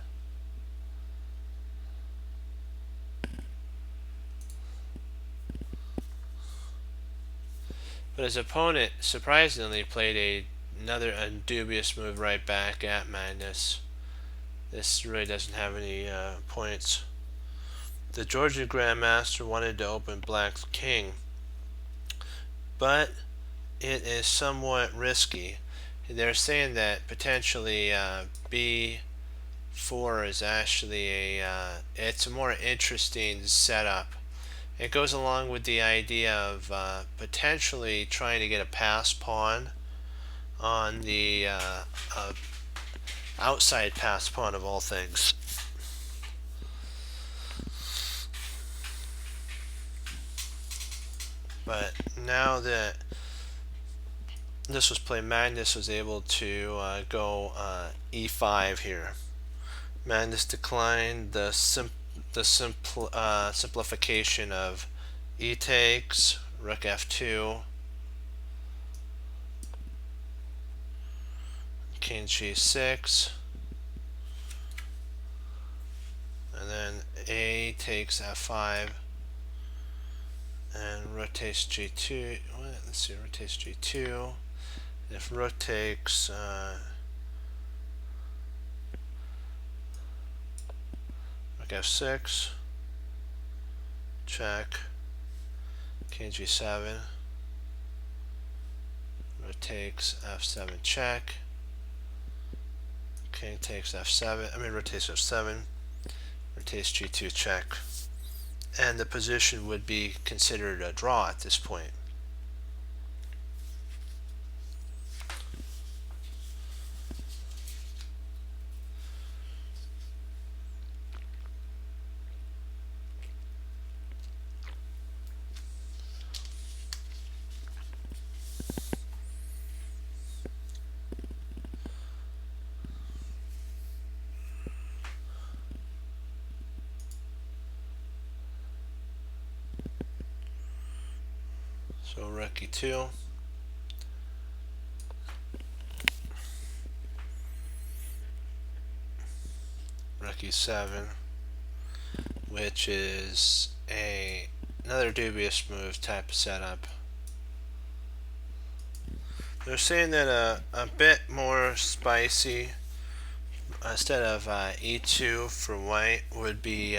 But his opponent surprisingly played another dubious move right back at Magnus. This really doesn't have any points. the Georgian Grandmaster wanted to open Black's king, but it is somewhat risky. They're saying that potentially b4 is actually it's a more interesting setup. It goes along with the idea of potentially trying to get a pass pawn on the outside pass pawn of all things. But now that this was played, Magnus was able to go e5 here. Magnus declined the simplification of e takes, rook f2, king g6, and then a takes f5, and rotates g2. Let's see, rotates g2. If rook takes rook f6, check, king g7, rook takes f7, check, king takes f7, rotates f7, rotates g2, check, and the position would be considered a draw at this point. So rook e2, rook e7, which is another dubious move type of setup. They're saying that a bit more spicy, instead of e2 for white, would be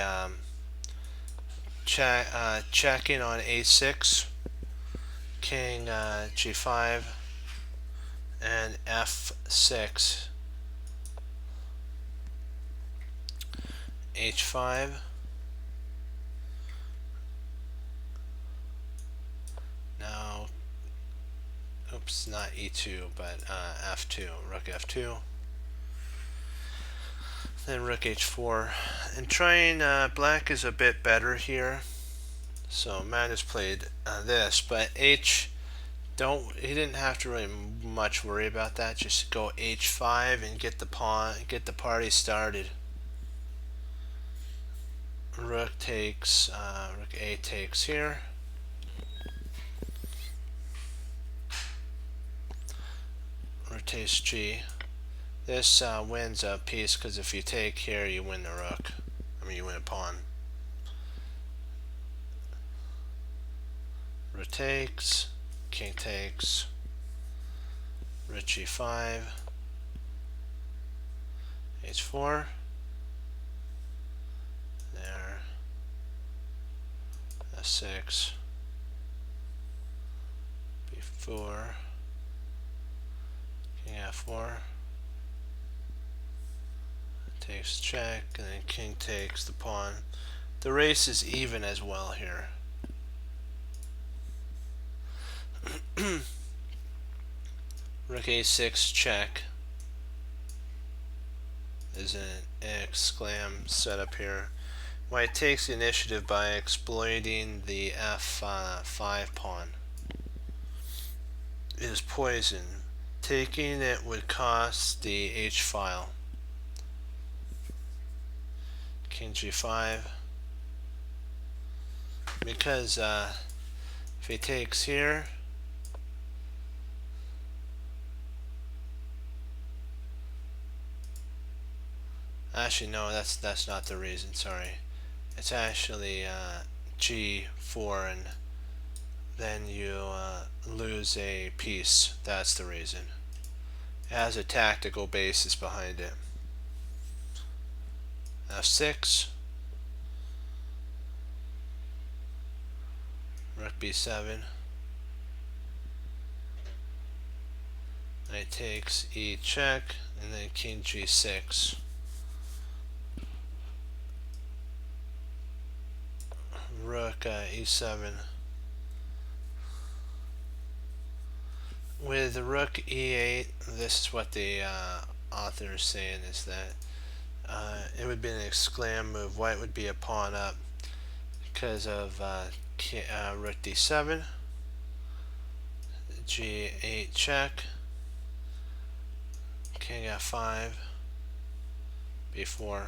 checking on a6, king g5, and f6, h5, now, oops, not e2, but f2, rook f2, then rook h4, and trying, black is a bit better here, so Magnus played this, but he didn't have to really much worry about that, just go h5 and get the party started. Rook takes, rook a takes here, rotates g. This wins a piece because if you take here, you win the rook. You win a pawn. Rook takes, king takes, rook g5, h4, there, f6, b4, king f4, takes check, and then king takes the pawn. The race is even as well here. Rook a6 check is an exclam setup here. White takes the initiative by exploiting the f5 pawn. It is poison. Taking it would cost the h file. King g5. Because if he takes here, actually no, that's not the reason, sorry. It's actually g4, and then you lose a piece. That's the reason. It has a tactical basis behind it. f6, rook b7. Knight takes, e check, and then king g6. Rook e7. With rook e8, this is what the author is saying, is that it would be an exclam move. White would be a pawn up because of rook d7, g8 check, king f5, b4,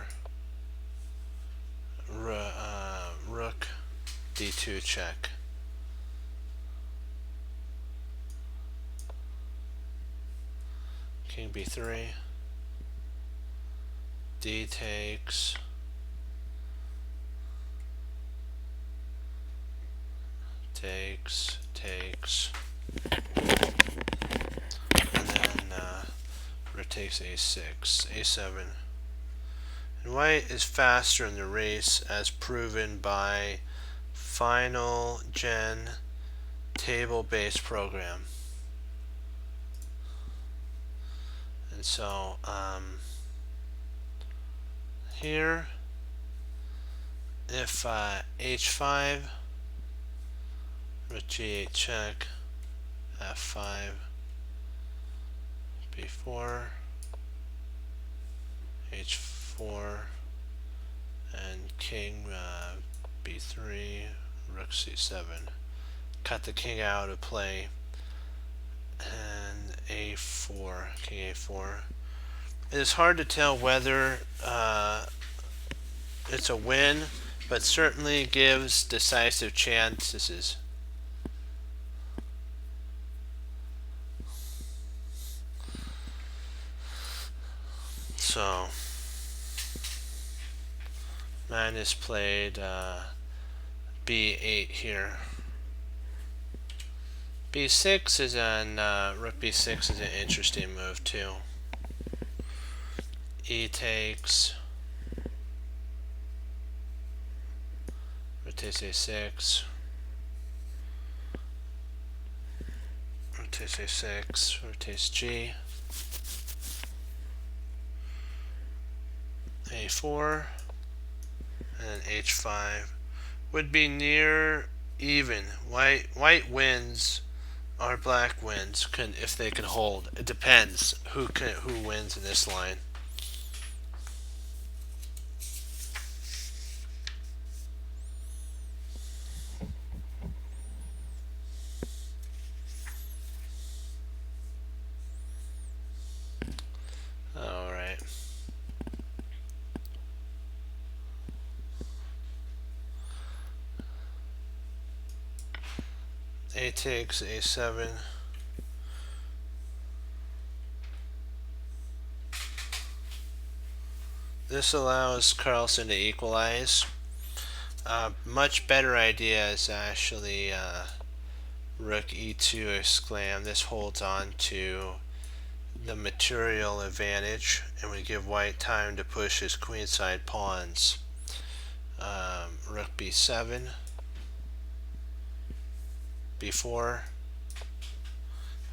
rook d2 check. King b3, d takes, takes, and then rook takes a6, a7. And white is faster in the race, as proven by final gen table-based program. And so here, if h5, rook g8 check, f5, b4, h4, and king b3, rook c7. Cut the king out of play, and a4, king a4. It is hard to tell whether it's a win, but certainly gives decisive chances. So, mine is played b8 here. b6 is on rook b6 is an interesting move too. E takes, rook takes a6, rook takes a6, rook takes g, a4, and h5 would be near even. White wins or black wins if they can hold. It depends who wins in this line. All right. A takes a7. This allows Carlsen to equalize. Much better idea is actually rook e2 exclam. This holds on to the material advantage and would give white time to push his queenside pawns. Rook b7, b4,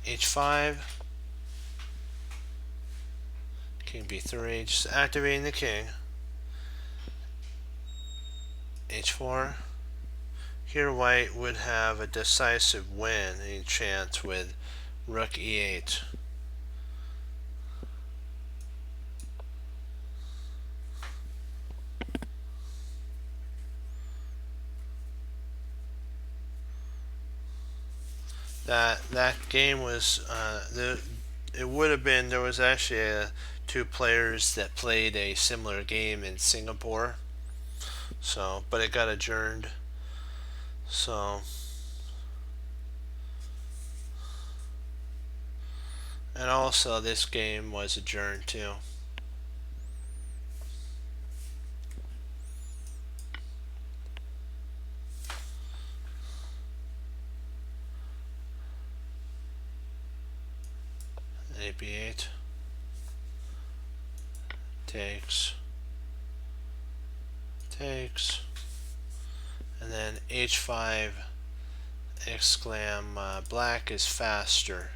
h5, king b3, just activating the king, h4. Here white would have a decisive win, any chance, with rook e8. That game was it would have been, there was actually two players that played a similar game in Singapore, so but it got adjourned. So and also this game was adjourned too. b8 takes, and then h5 exclaim, black is faster.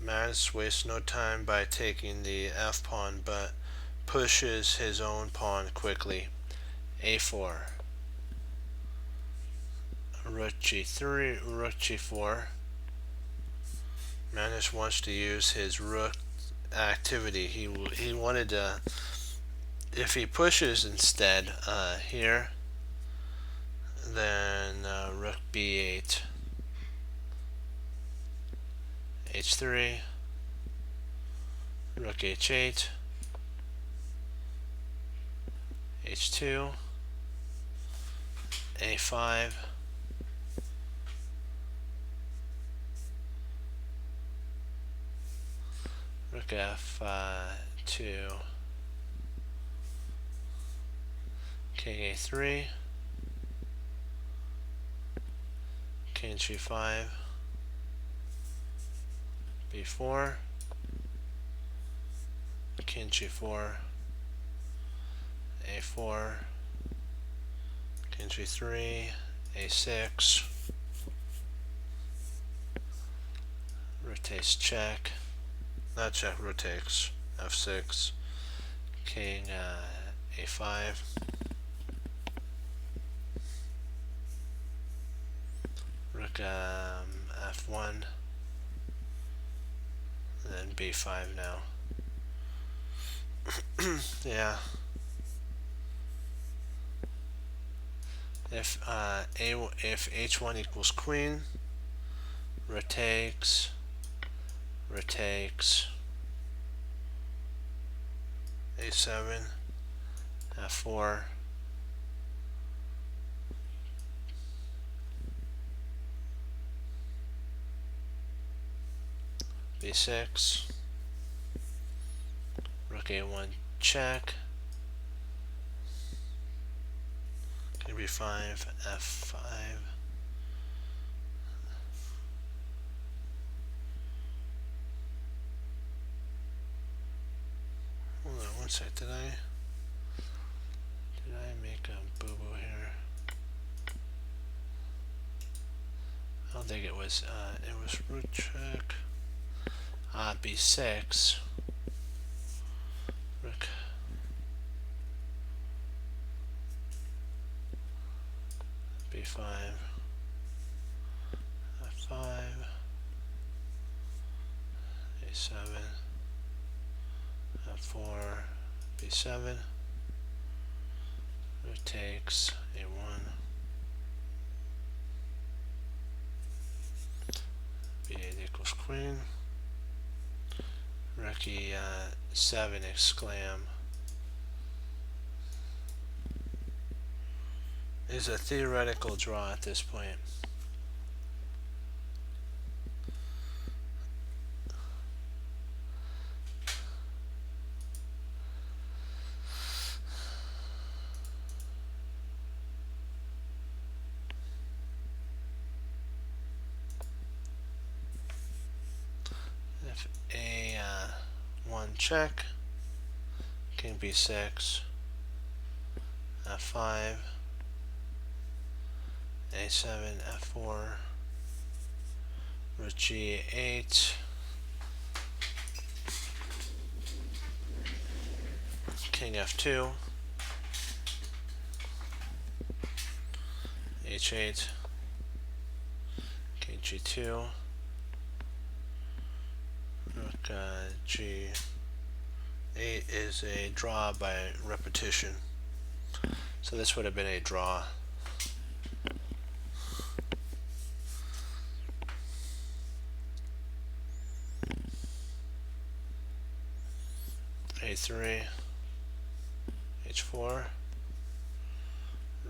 Magnus wastes no time by taking the f pawn, but pushes his own pawn quickly. a4. Rook g3, rook g4. Magnus wants to use his rook activity. He wanted to, if he pushes instead here, then rook b8, h3, rook h8, h2, a5, rook f2, king a3, king g5, b4, king g4, a4, king g3, a6, rotates check, not check, rotates f6, king a5, rook f1, then b5 now. Yeah. If h1 equals queen, rotates, a7, f4, b6, rook a1 check, king b5, f5, hold on one sec, did I make a boo-boo here? I don't think it was rook check, b6, rook b5, f5, a7, f4, b7, rotates a1, b8 equals queen, rook e7 exclam is a theoretical draw at this point. If a1 check, king b6, f5, a7, f4, rook g8, king f2, h8, king g2, rook g8 is a draw by repetition. So this would have been a draw. a3, h4,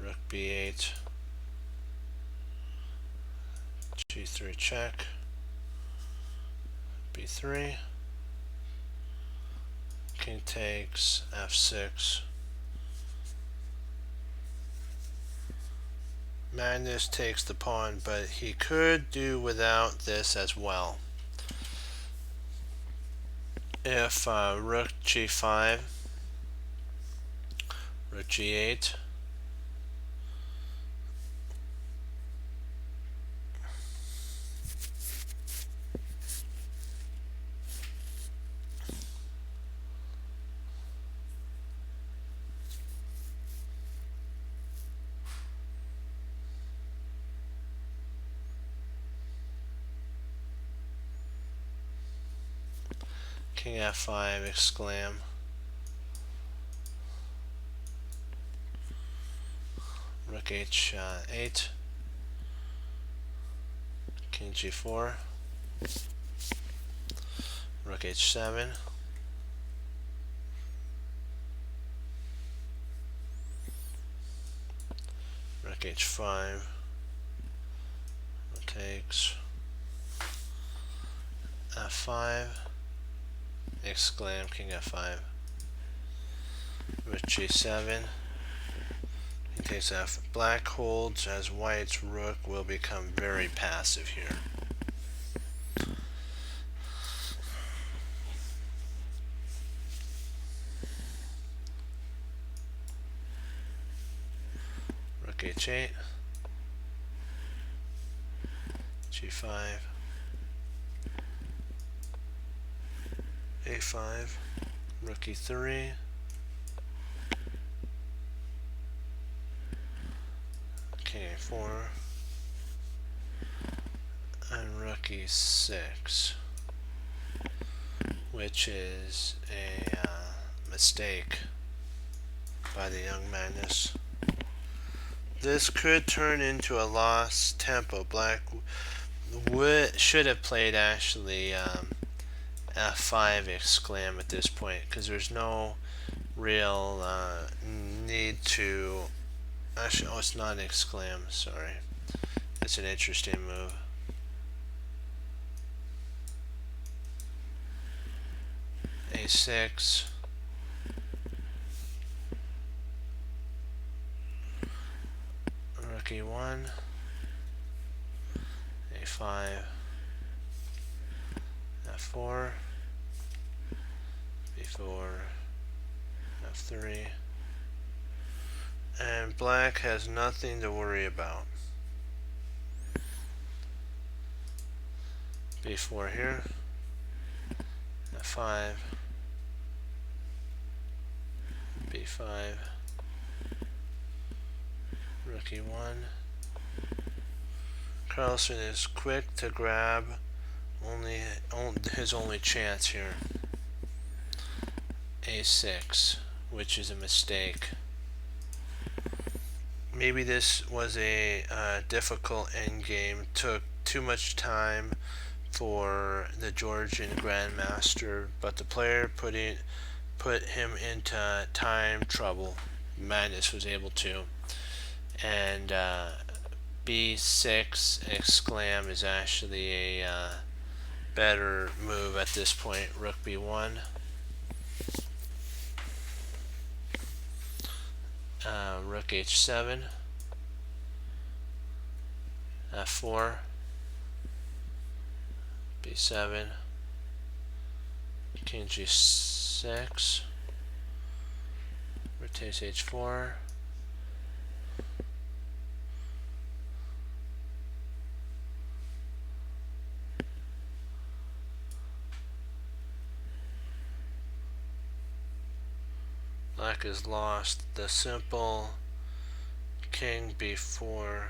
rook b8, g3 check, b3, king takes f6. Magnus takes the pawn, but he could do without this as well. If rook g5, rook g8, king f5, exclam, rook h8, king g4, rook h7, rook h5, takes f5, exclam, king f5, rook g7, he takes f. Black holds as white's rook will become very passive here. Rook h8, g5, a5, rook e3, king a4, and rook e6, which is a mistake by the young Magnus. This could turn into a lost tempo. Black should have played actually f5, exclam, at this point, because there's no real need to actually, oh, it's not exclam, sorry. It's an interesting move. a6, rook e1, a5, f4, b4, f3, and black has nothing to worry about. b4 here, f5, b5, rook e1. Carlsen is quick to grab his only chance here. a6, which is a mistake. Maybe this was a difficult endgame, took too much time for the Georgian Grandmaster, but the player put him into time trouble. Magnus was able to, and b6, exclam, is actually a better move at this point. Rook b1, rook h7, f4, b7, king g6, rotates h4, black has lost the simple king b4.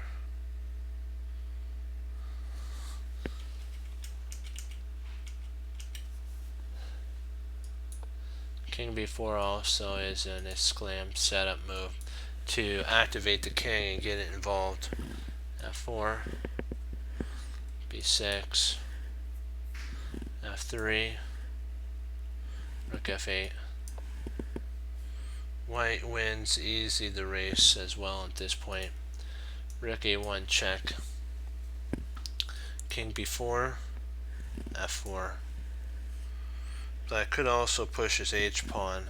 King b4 also is an exclam setup move to activate the king and get it involved. f4, b6, f3, rook f8. White wins easy the race as well at this point. Rook a1 check. King b4, f4. Black could also push his h-pawn.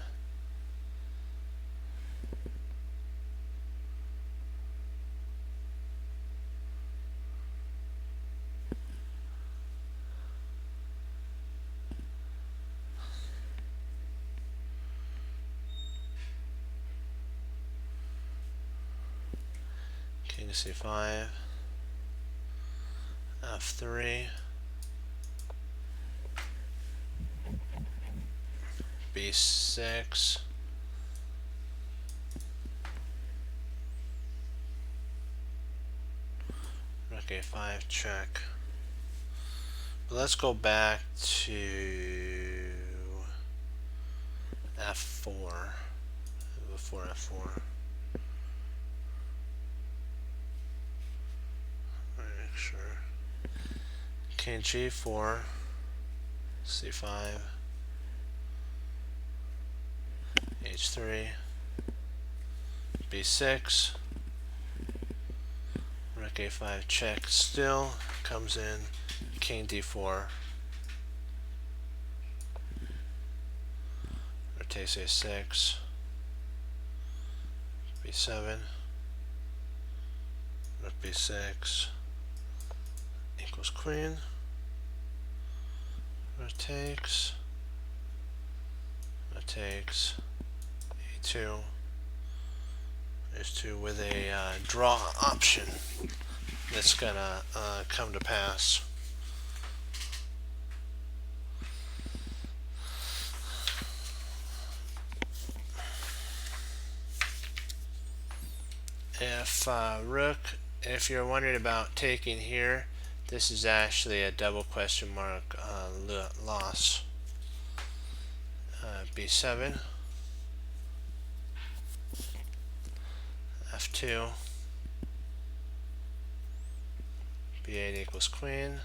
King c5, f3, b6, rook a5 check. But let's go back to f4 before f4. Make sure. King g4, c5, h3, b6, rook a5 check still, comes in, king d4, rotates a6, b7, rook b6, equals queen, rotates, e2, h2 with a draw option that's gonna come to pass. If you're wondering about taking here, this is actually a double question mark loss. b7, f2, b8 equals queen,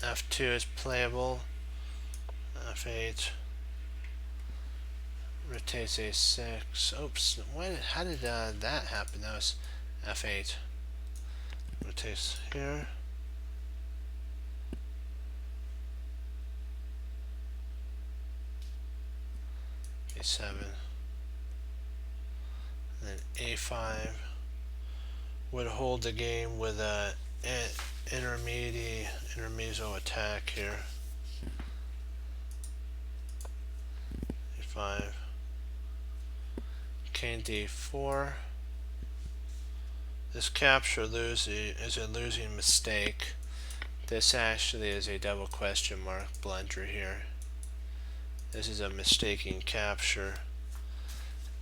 f2 is playable, f8, rotates a6. Oops, how did that happen? That was f8. Rotates here. a7. And then a5 would hold the game with a intermezzo attack here. a5. King d4. This capture is a losing mistake. This actually is a double question mark blunder here. This is a mistaken capture.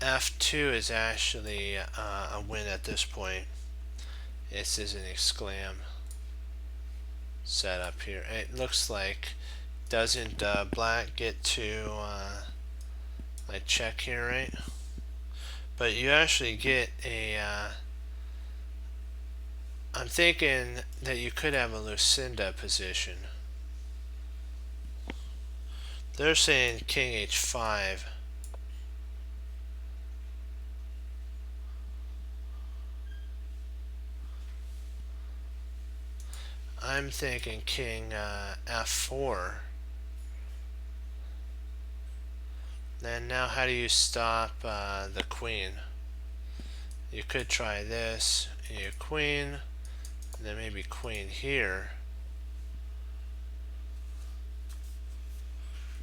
f2 is actually a win at this point. This is an exclam setup here. It looks like, doesn't black get to like check here, right? But you actually get a I'm thinking that you could have a Lucinda position. They're saying king h5. I'm thinking king f4. Then now how do you stop the queen? You could try this, your queen, and then maybe queen here.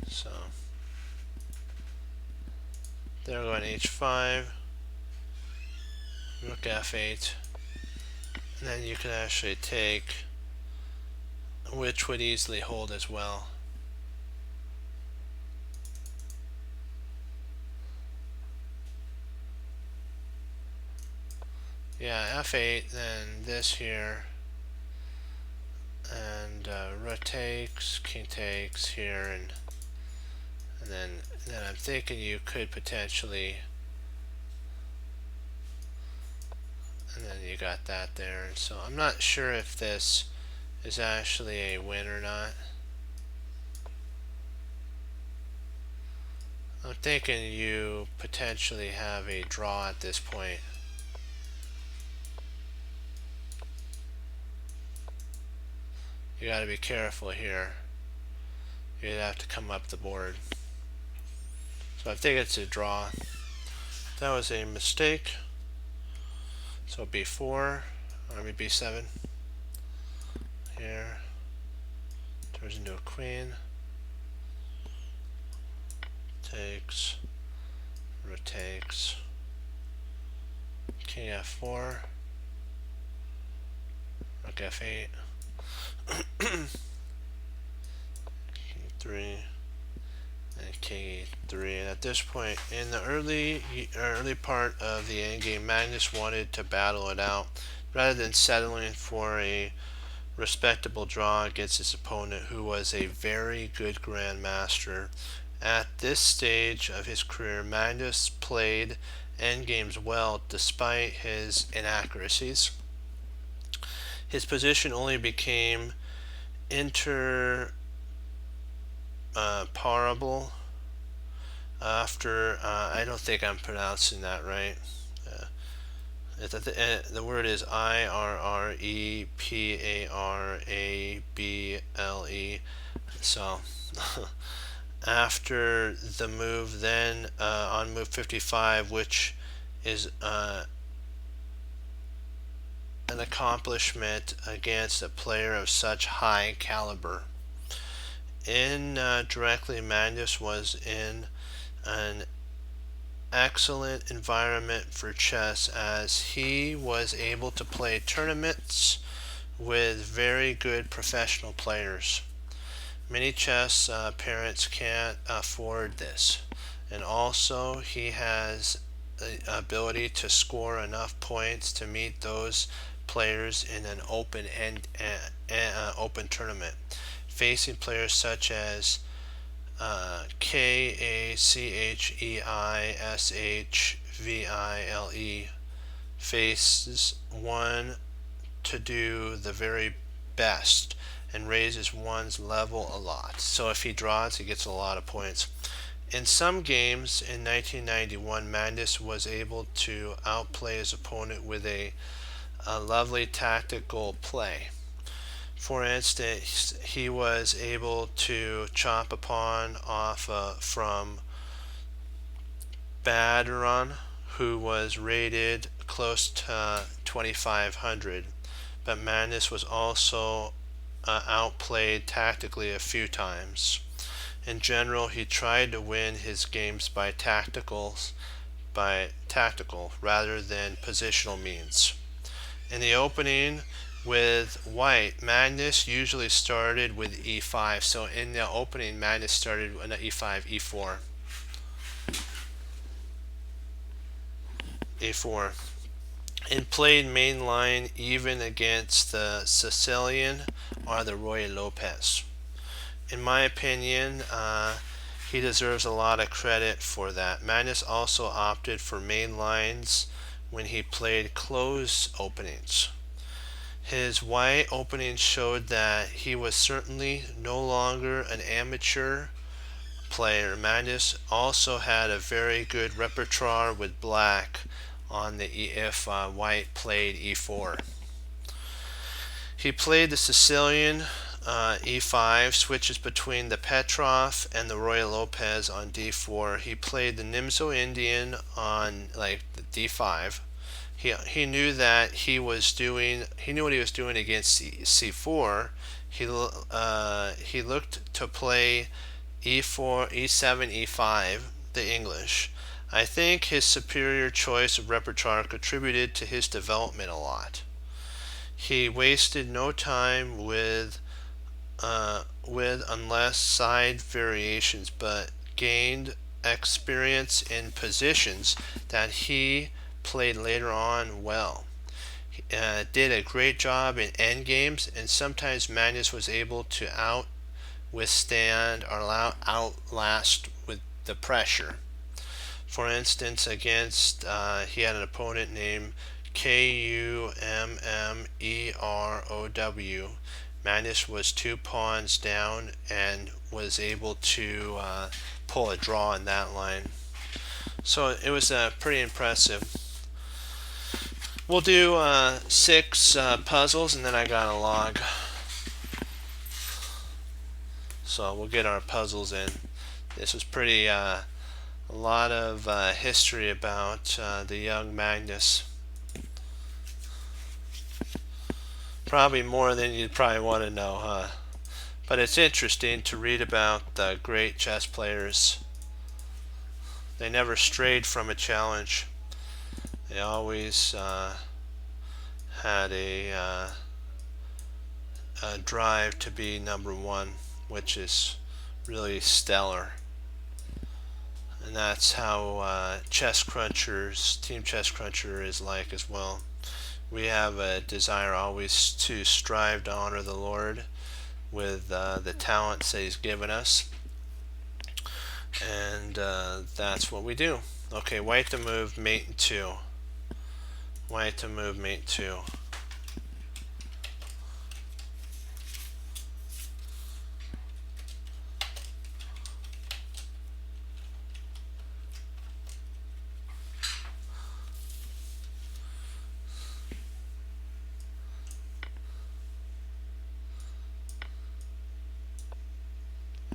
So they're going h5, rook f8, and then you can actually take, which would easily hold as well. Yeah, f8, then this here, and rook takes, king takes here, and then I'm thinking you could potentially, and then you got that there. And so I'm not sure if this is actually a win or not. I'm thinking you potentially have a draw at this point. You got to be careful here. You'd have to come up the board. So I think it's a draw. That was a mistake. So b4, or maybe b7. Here. Turns into a queen. Takes. Rotates. King f4. Rook f8. King 3. And king 3. And at this point, in the early part of the endgame, Magnus wanted to battle it out rather than settling for a respectable draw against his opponent, who was a very good grandmaster. At this stage of his career, Magnus played endgames well despite his inaccuracies. His position only became interparable after, I don't think I'm pronouncing that right. The word is IRREPARABLE. So after the move, then on move 55, which is an accomplishment against a player of such high caliber. Indirectly, Magnus was in an excellent environment for chess, as he was able to play tournaments with very good professional players. Many chess parents can't afford this, and also he has the ability to score enough points to meet those players in an open tournament, facing players such as KACHEISHVILE, faces one to do the very best and raises one's level a lot. So if he draws, he gets a lot of points. In some games in 1991, Magnus was able to outplay his opponent with a lovely tactical play. For instance, he was able to chop a pawn off from Baderon, who was rated close to 2,500. But Magnus was also outplayed tactically a few times. In general, he tried to win his games by tactical rather than positional means. In the opening with white, Magnus usually started with e5. So in the opening, Magnus started with e5, e4, and played main line even against the Sicilian or the Ruy Lopez. In my opinion, he deserves a lot of credit for that. Magnus also opted for main lines when he played closed openings. His white opening showed that he was certainly no longer an amateur player. Magnus also had a very good repertoire with black on the if white played e4. He played the Sicilian e5, switches between the Petrov and the Ruy Lopez on d4. He played the Nimzo Indian on the d5. He knew that he knew what he was doing against c4. He looked to play e4, e7, e5, the English. I think his superior choice of repertoire contributed to his development a lot. He wasted no time with unless side variations, but gained experience in positions that he played later on well. He did a great job in endgames, and sometimes Magnus was able to withstand or outlast with the pressure. For instance, against he had an opponent named KUMMEROW. Magnus was 2 pawns down and was able to pull a draw in that line. So it was pretty impressive. We'll do 6 puzzles, and then I got a log. So we'll get our puzzles in. This was pretty a lot of history about the young Magnus. Probably more than you'd probably want to know, huh? But it's interesting to read about the great chess players. They never strayed from a challenge. They always had a drive to be number one, which is really stellar. And that's how Chess Cruncher's Team Chess Cruncher is like as well. We have a desire always to strive to honor the Lord with the talents that He's given us, and that's what we do. Okay, white to move mate 2. White to move mate 2.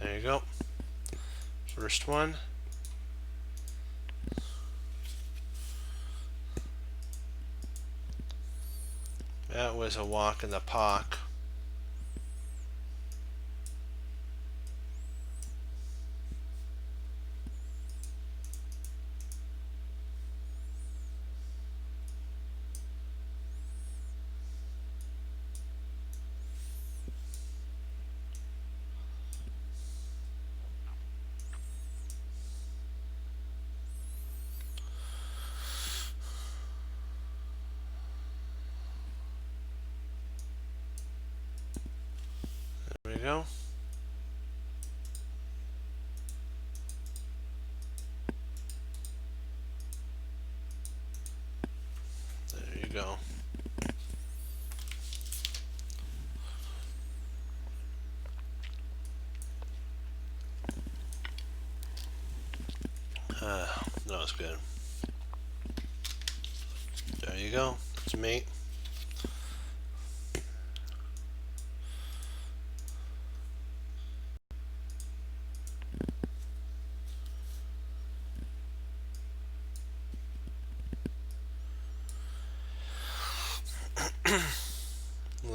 There you go. First one. That was a walk in the park. There we go. There you go. That was good. There you go. It's mate.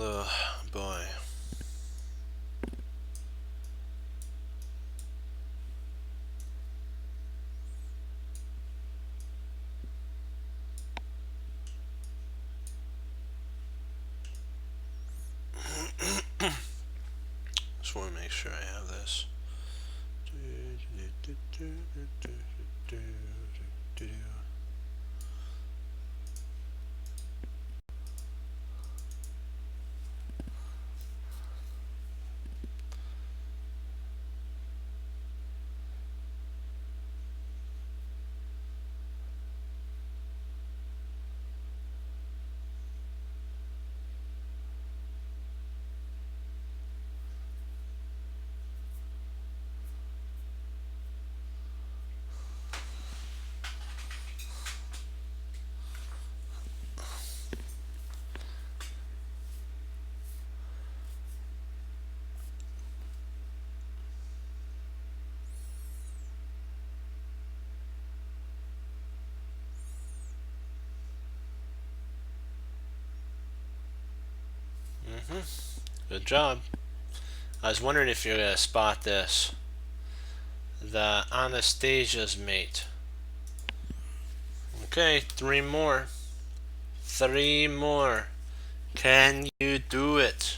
Oh boy. Just want to make sure I have this. Good job. I was wondering if you're gonna spot this. The Anastasia's mate. Okay, 3 more. 3 more. Can you do it?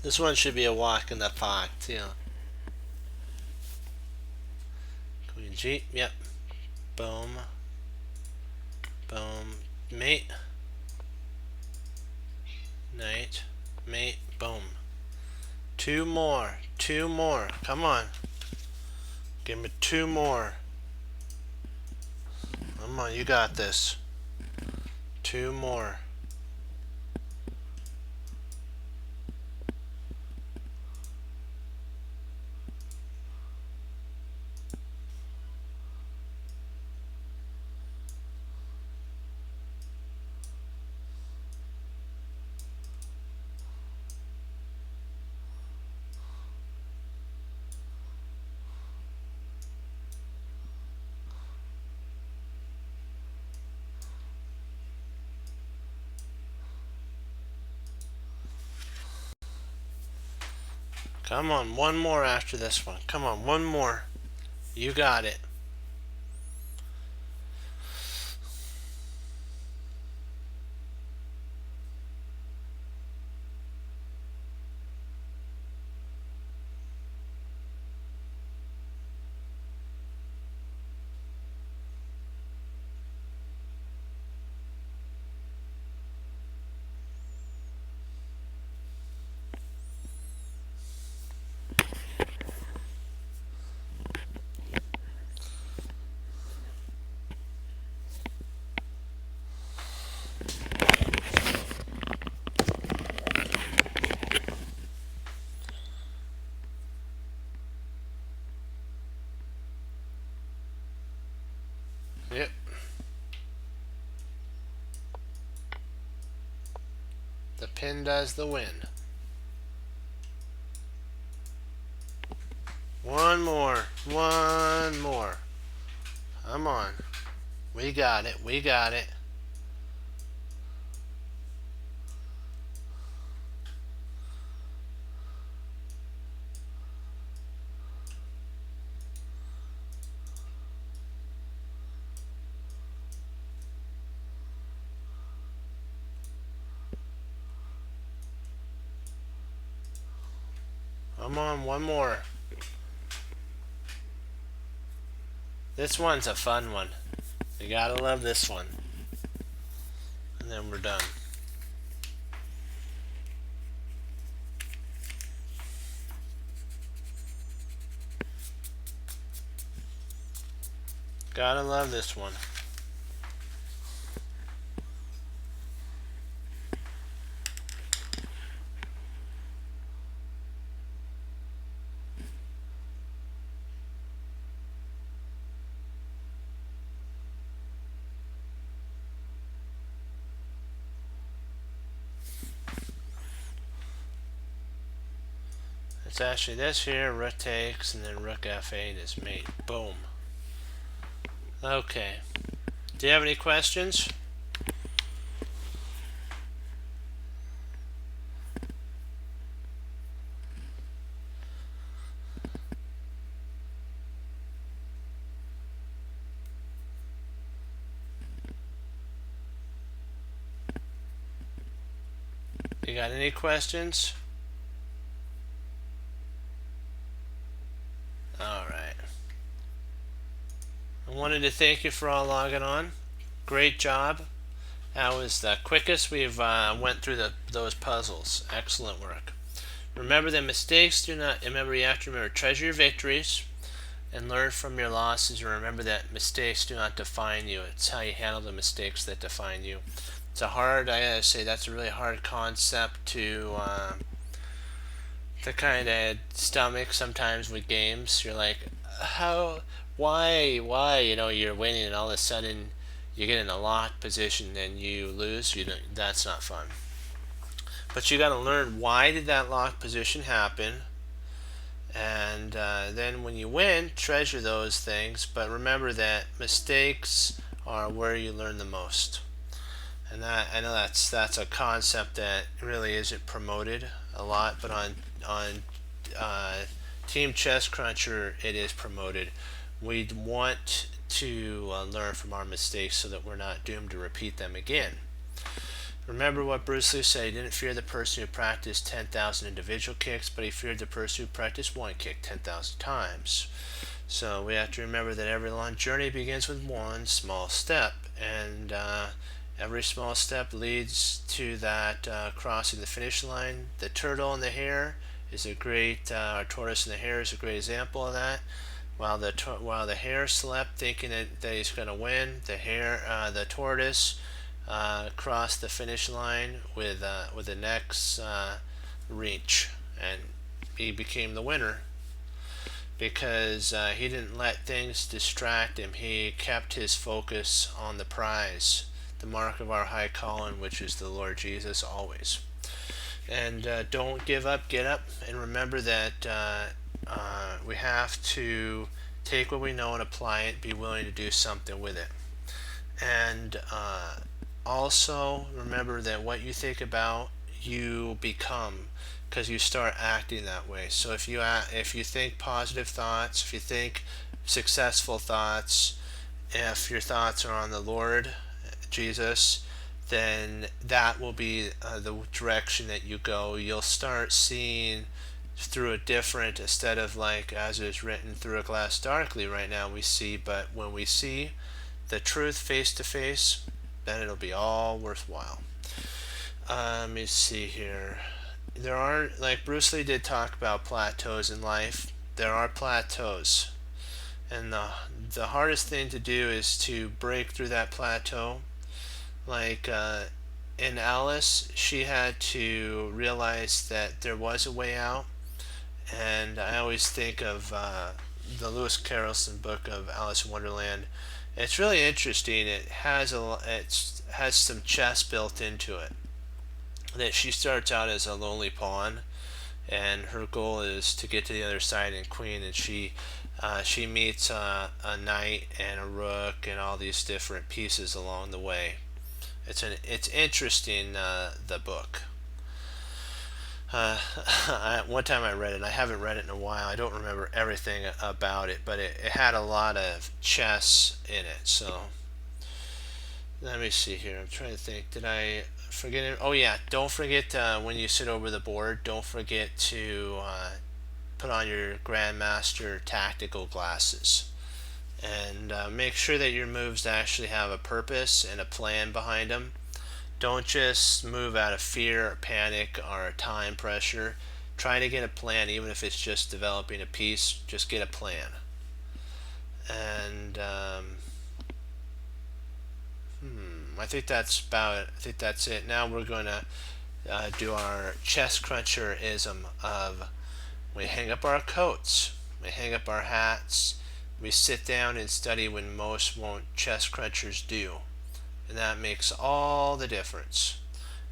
This one should be a walk in the park too. Queen G, yep. Boom. Boom. Mate. Knight. Mate. Boom. 2 more. 2 more. Come on. Give me 2 more. Come on, you got this. 2 more. Come on, one more after this one. Come on, one more. You got it. Yep. The pin does the win. One more. One more. Come on. We got it. We got it. Come on, one more. This one's a fun one. You gotta love this one. And then we're done. Gotta love this one. It's actually this here, rook takes, and then rook f8 is mate. Boom. Okay. Do you have any questions? You got any questions? Alright. I wanted to thank you for all logging on. Great job. That was the quickest we've went through those puzzles. Excellent work. Remember that mistakes do not, you have to remember, treasure your victories and learn from your losses, and remember that mistakes do not define you. It's how you handle the mistakes that define you. It's a hard, I gotta say, that's a really hard concept to kind of stomach sometimes with games. You're like, why, you're winning and all of a sudden you get in a locked position and you lose. That's not fun. But you got to learn, why did that locked position happen, and then when you win, treasure those things. But remember that mistakes are where you learn the most. And that, I know that's a concept that really isn't promoted a lot, but on Team Chess Cruncher it is promoted. We want to learn from our mistakes so that we're not doomed to repeat them again. Remember what Bruce Lee said: he didn't fear the person who practiced 10,000 individual kicks, but he feared the person who practiced one kick 10,000 times. So we have to remember that every long journey begins with one small step, and every small step leads to that crossing the finish line. The turtle and the hare is a great, our tortoise and the hare is a great example of that. While the hare slept, thinking that he's going to win, the tortoise crossed the finish line with the next reach, and he became the winner because he didn't let things distract him. He kept his focus on the prize, the mark of our high calling, which is the Lord Jesus, always. And don't give up, get up, and remember that we have to take what we know and apply it, be willing to do something with it. And also remember that what you think about, you become. because you start acting that way. So if you think positive thoughts, if you think successful thoughts, if your thoughts are on the Lord Jesus, then that will be the direction that you go. You'll start seeing through a different, instead of like as it is written, through a glass darkly right now we see, but when we see the truth face to face, then it'll be all worthwhile. Let me see here. There are, like Bruce Lee did talk about plateaus in life. There are plateaus, and the hardest thing to do is to break through that plateau. Like in Alice, she had to realize that there was a way out, and I always think of the Lewis Carrollson book of Alice in Wonderland. It's really interesting. It has some chess built into it. That she starts out as a lonely pawn, and her goal is to get to the other side and queen, and she meets a knight and a rook and all these different pieces along the way. It's interesting, the book. One time I read it, and I haven't read it in a while. I don't remember everything about it, but it had a lot of chess in it. So let me see here. I'm trying to think. Did I forget it? Oh yeah, don't forget when you sit over the board, don't forget to put on your Grandmaster tactical glasses, and make sure that your moves actually have a purpose and a plan behind them. Don't just move out of fear or panic or time pressure. Try to get a plan, even if it's just developing a piece. Just get a plan. And I think that's about it. I think that's it. Now we're going to do our chest cruncher-ism of we hang up our coats, we hang up our hats, we sit down and study when most won't chest crunchers do. And that makes all the difference.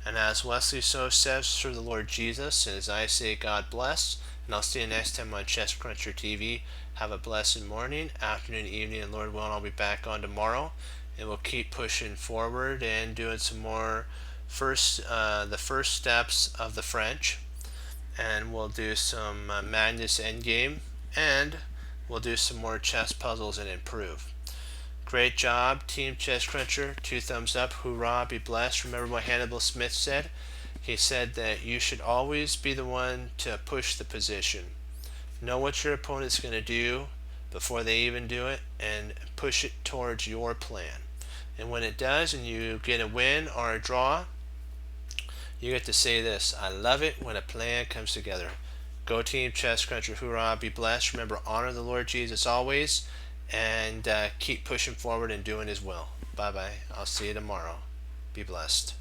And as Wesley So says through the Lord Jesus, and as I say, God bless, and I'll see you next time on Chest Cruncher TV. Have a blessed morning, afternoon, evening, and Lord willing, I'll be back on tomorrow, and we'll keep pushing forward and doing some more the first steps of the French, and we'll do some Magnus Endgame, and we'll do some more chess puzzles and improve. Great job, Team Chest Cruncher. 2 thumbs up. Hoorah, be blessed. Remember what Hannibal Smith said? He said that you should always be the one to push the position. Know what your opponent's going to do before they even do it, and push it towards your plan. And when it does, and you get a win or a draw, you get to say this: I love it when a plan comes together. Go Team Chest Cruncher. Hoorah, be blessed. Remember, honor the Lord Jesus always, and keep pushing forward and doing His will. Bye bye. I'll see you tomorrow. Be blessed.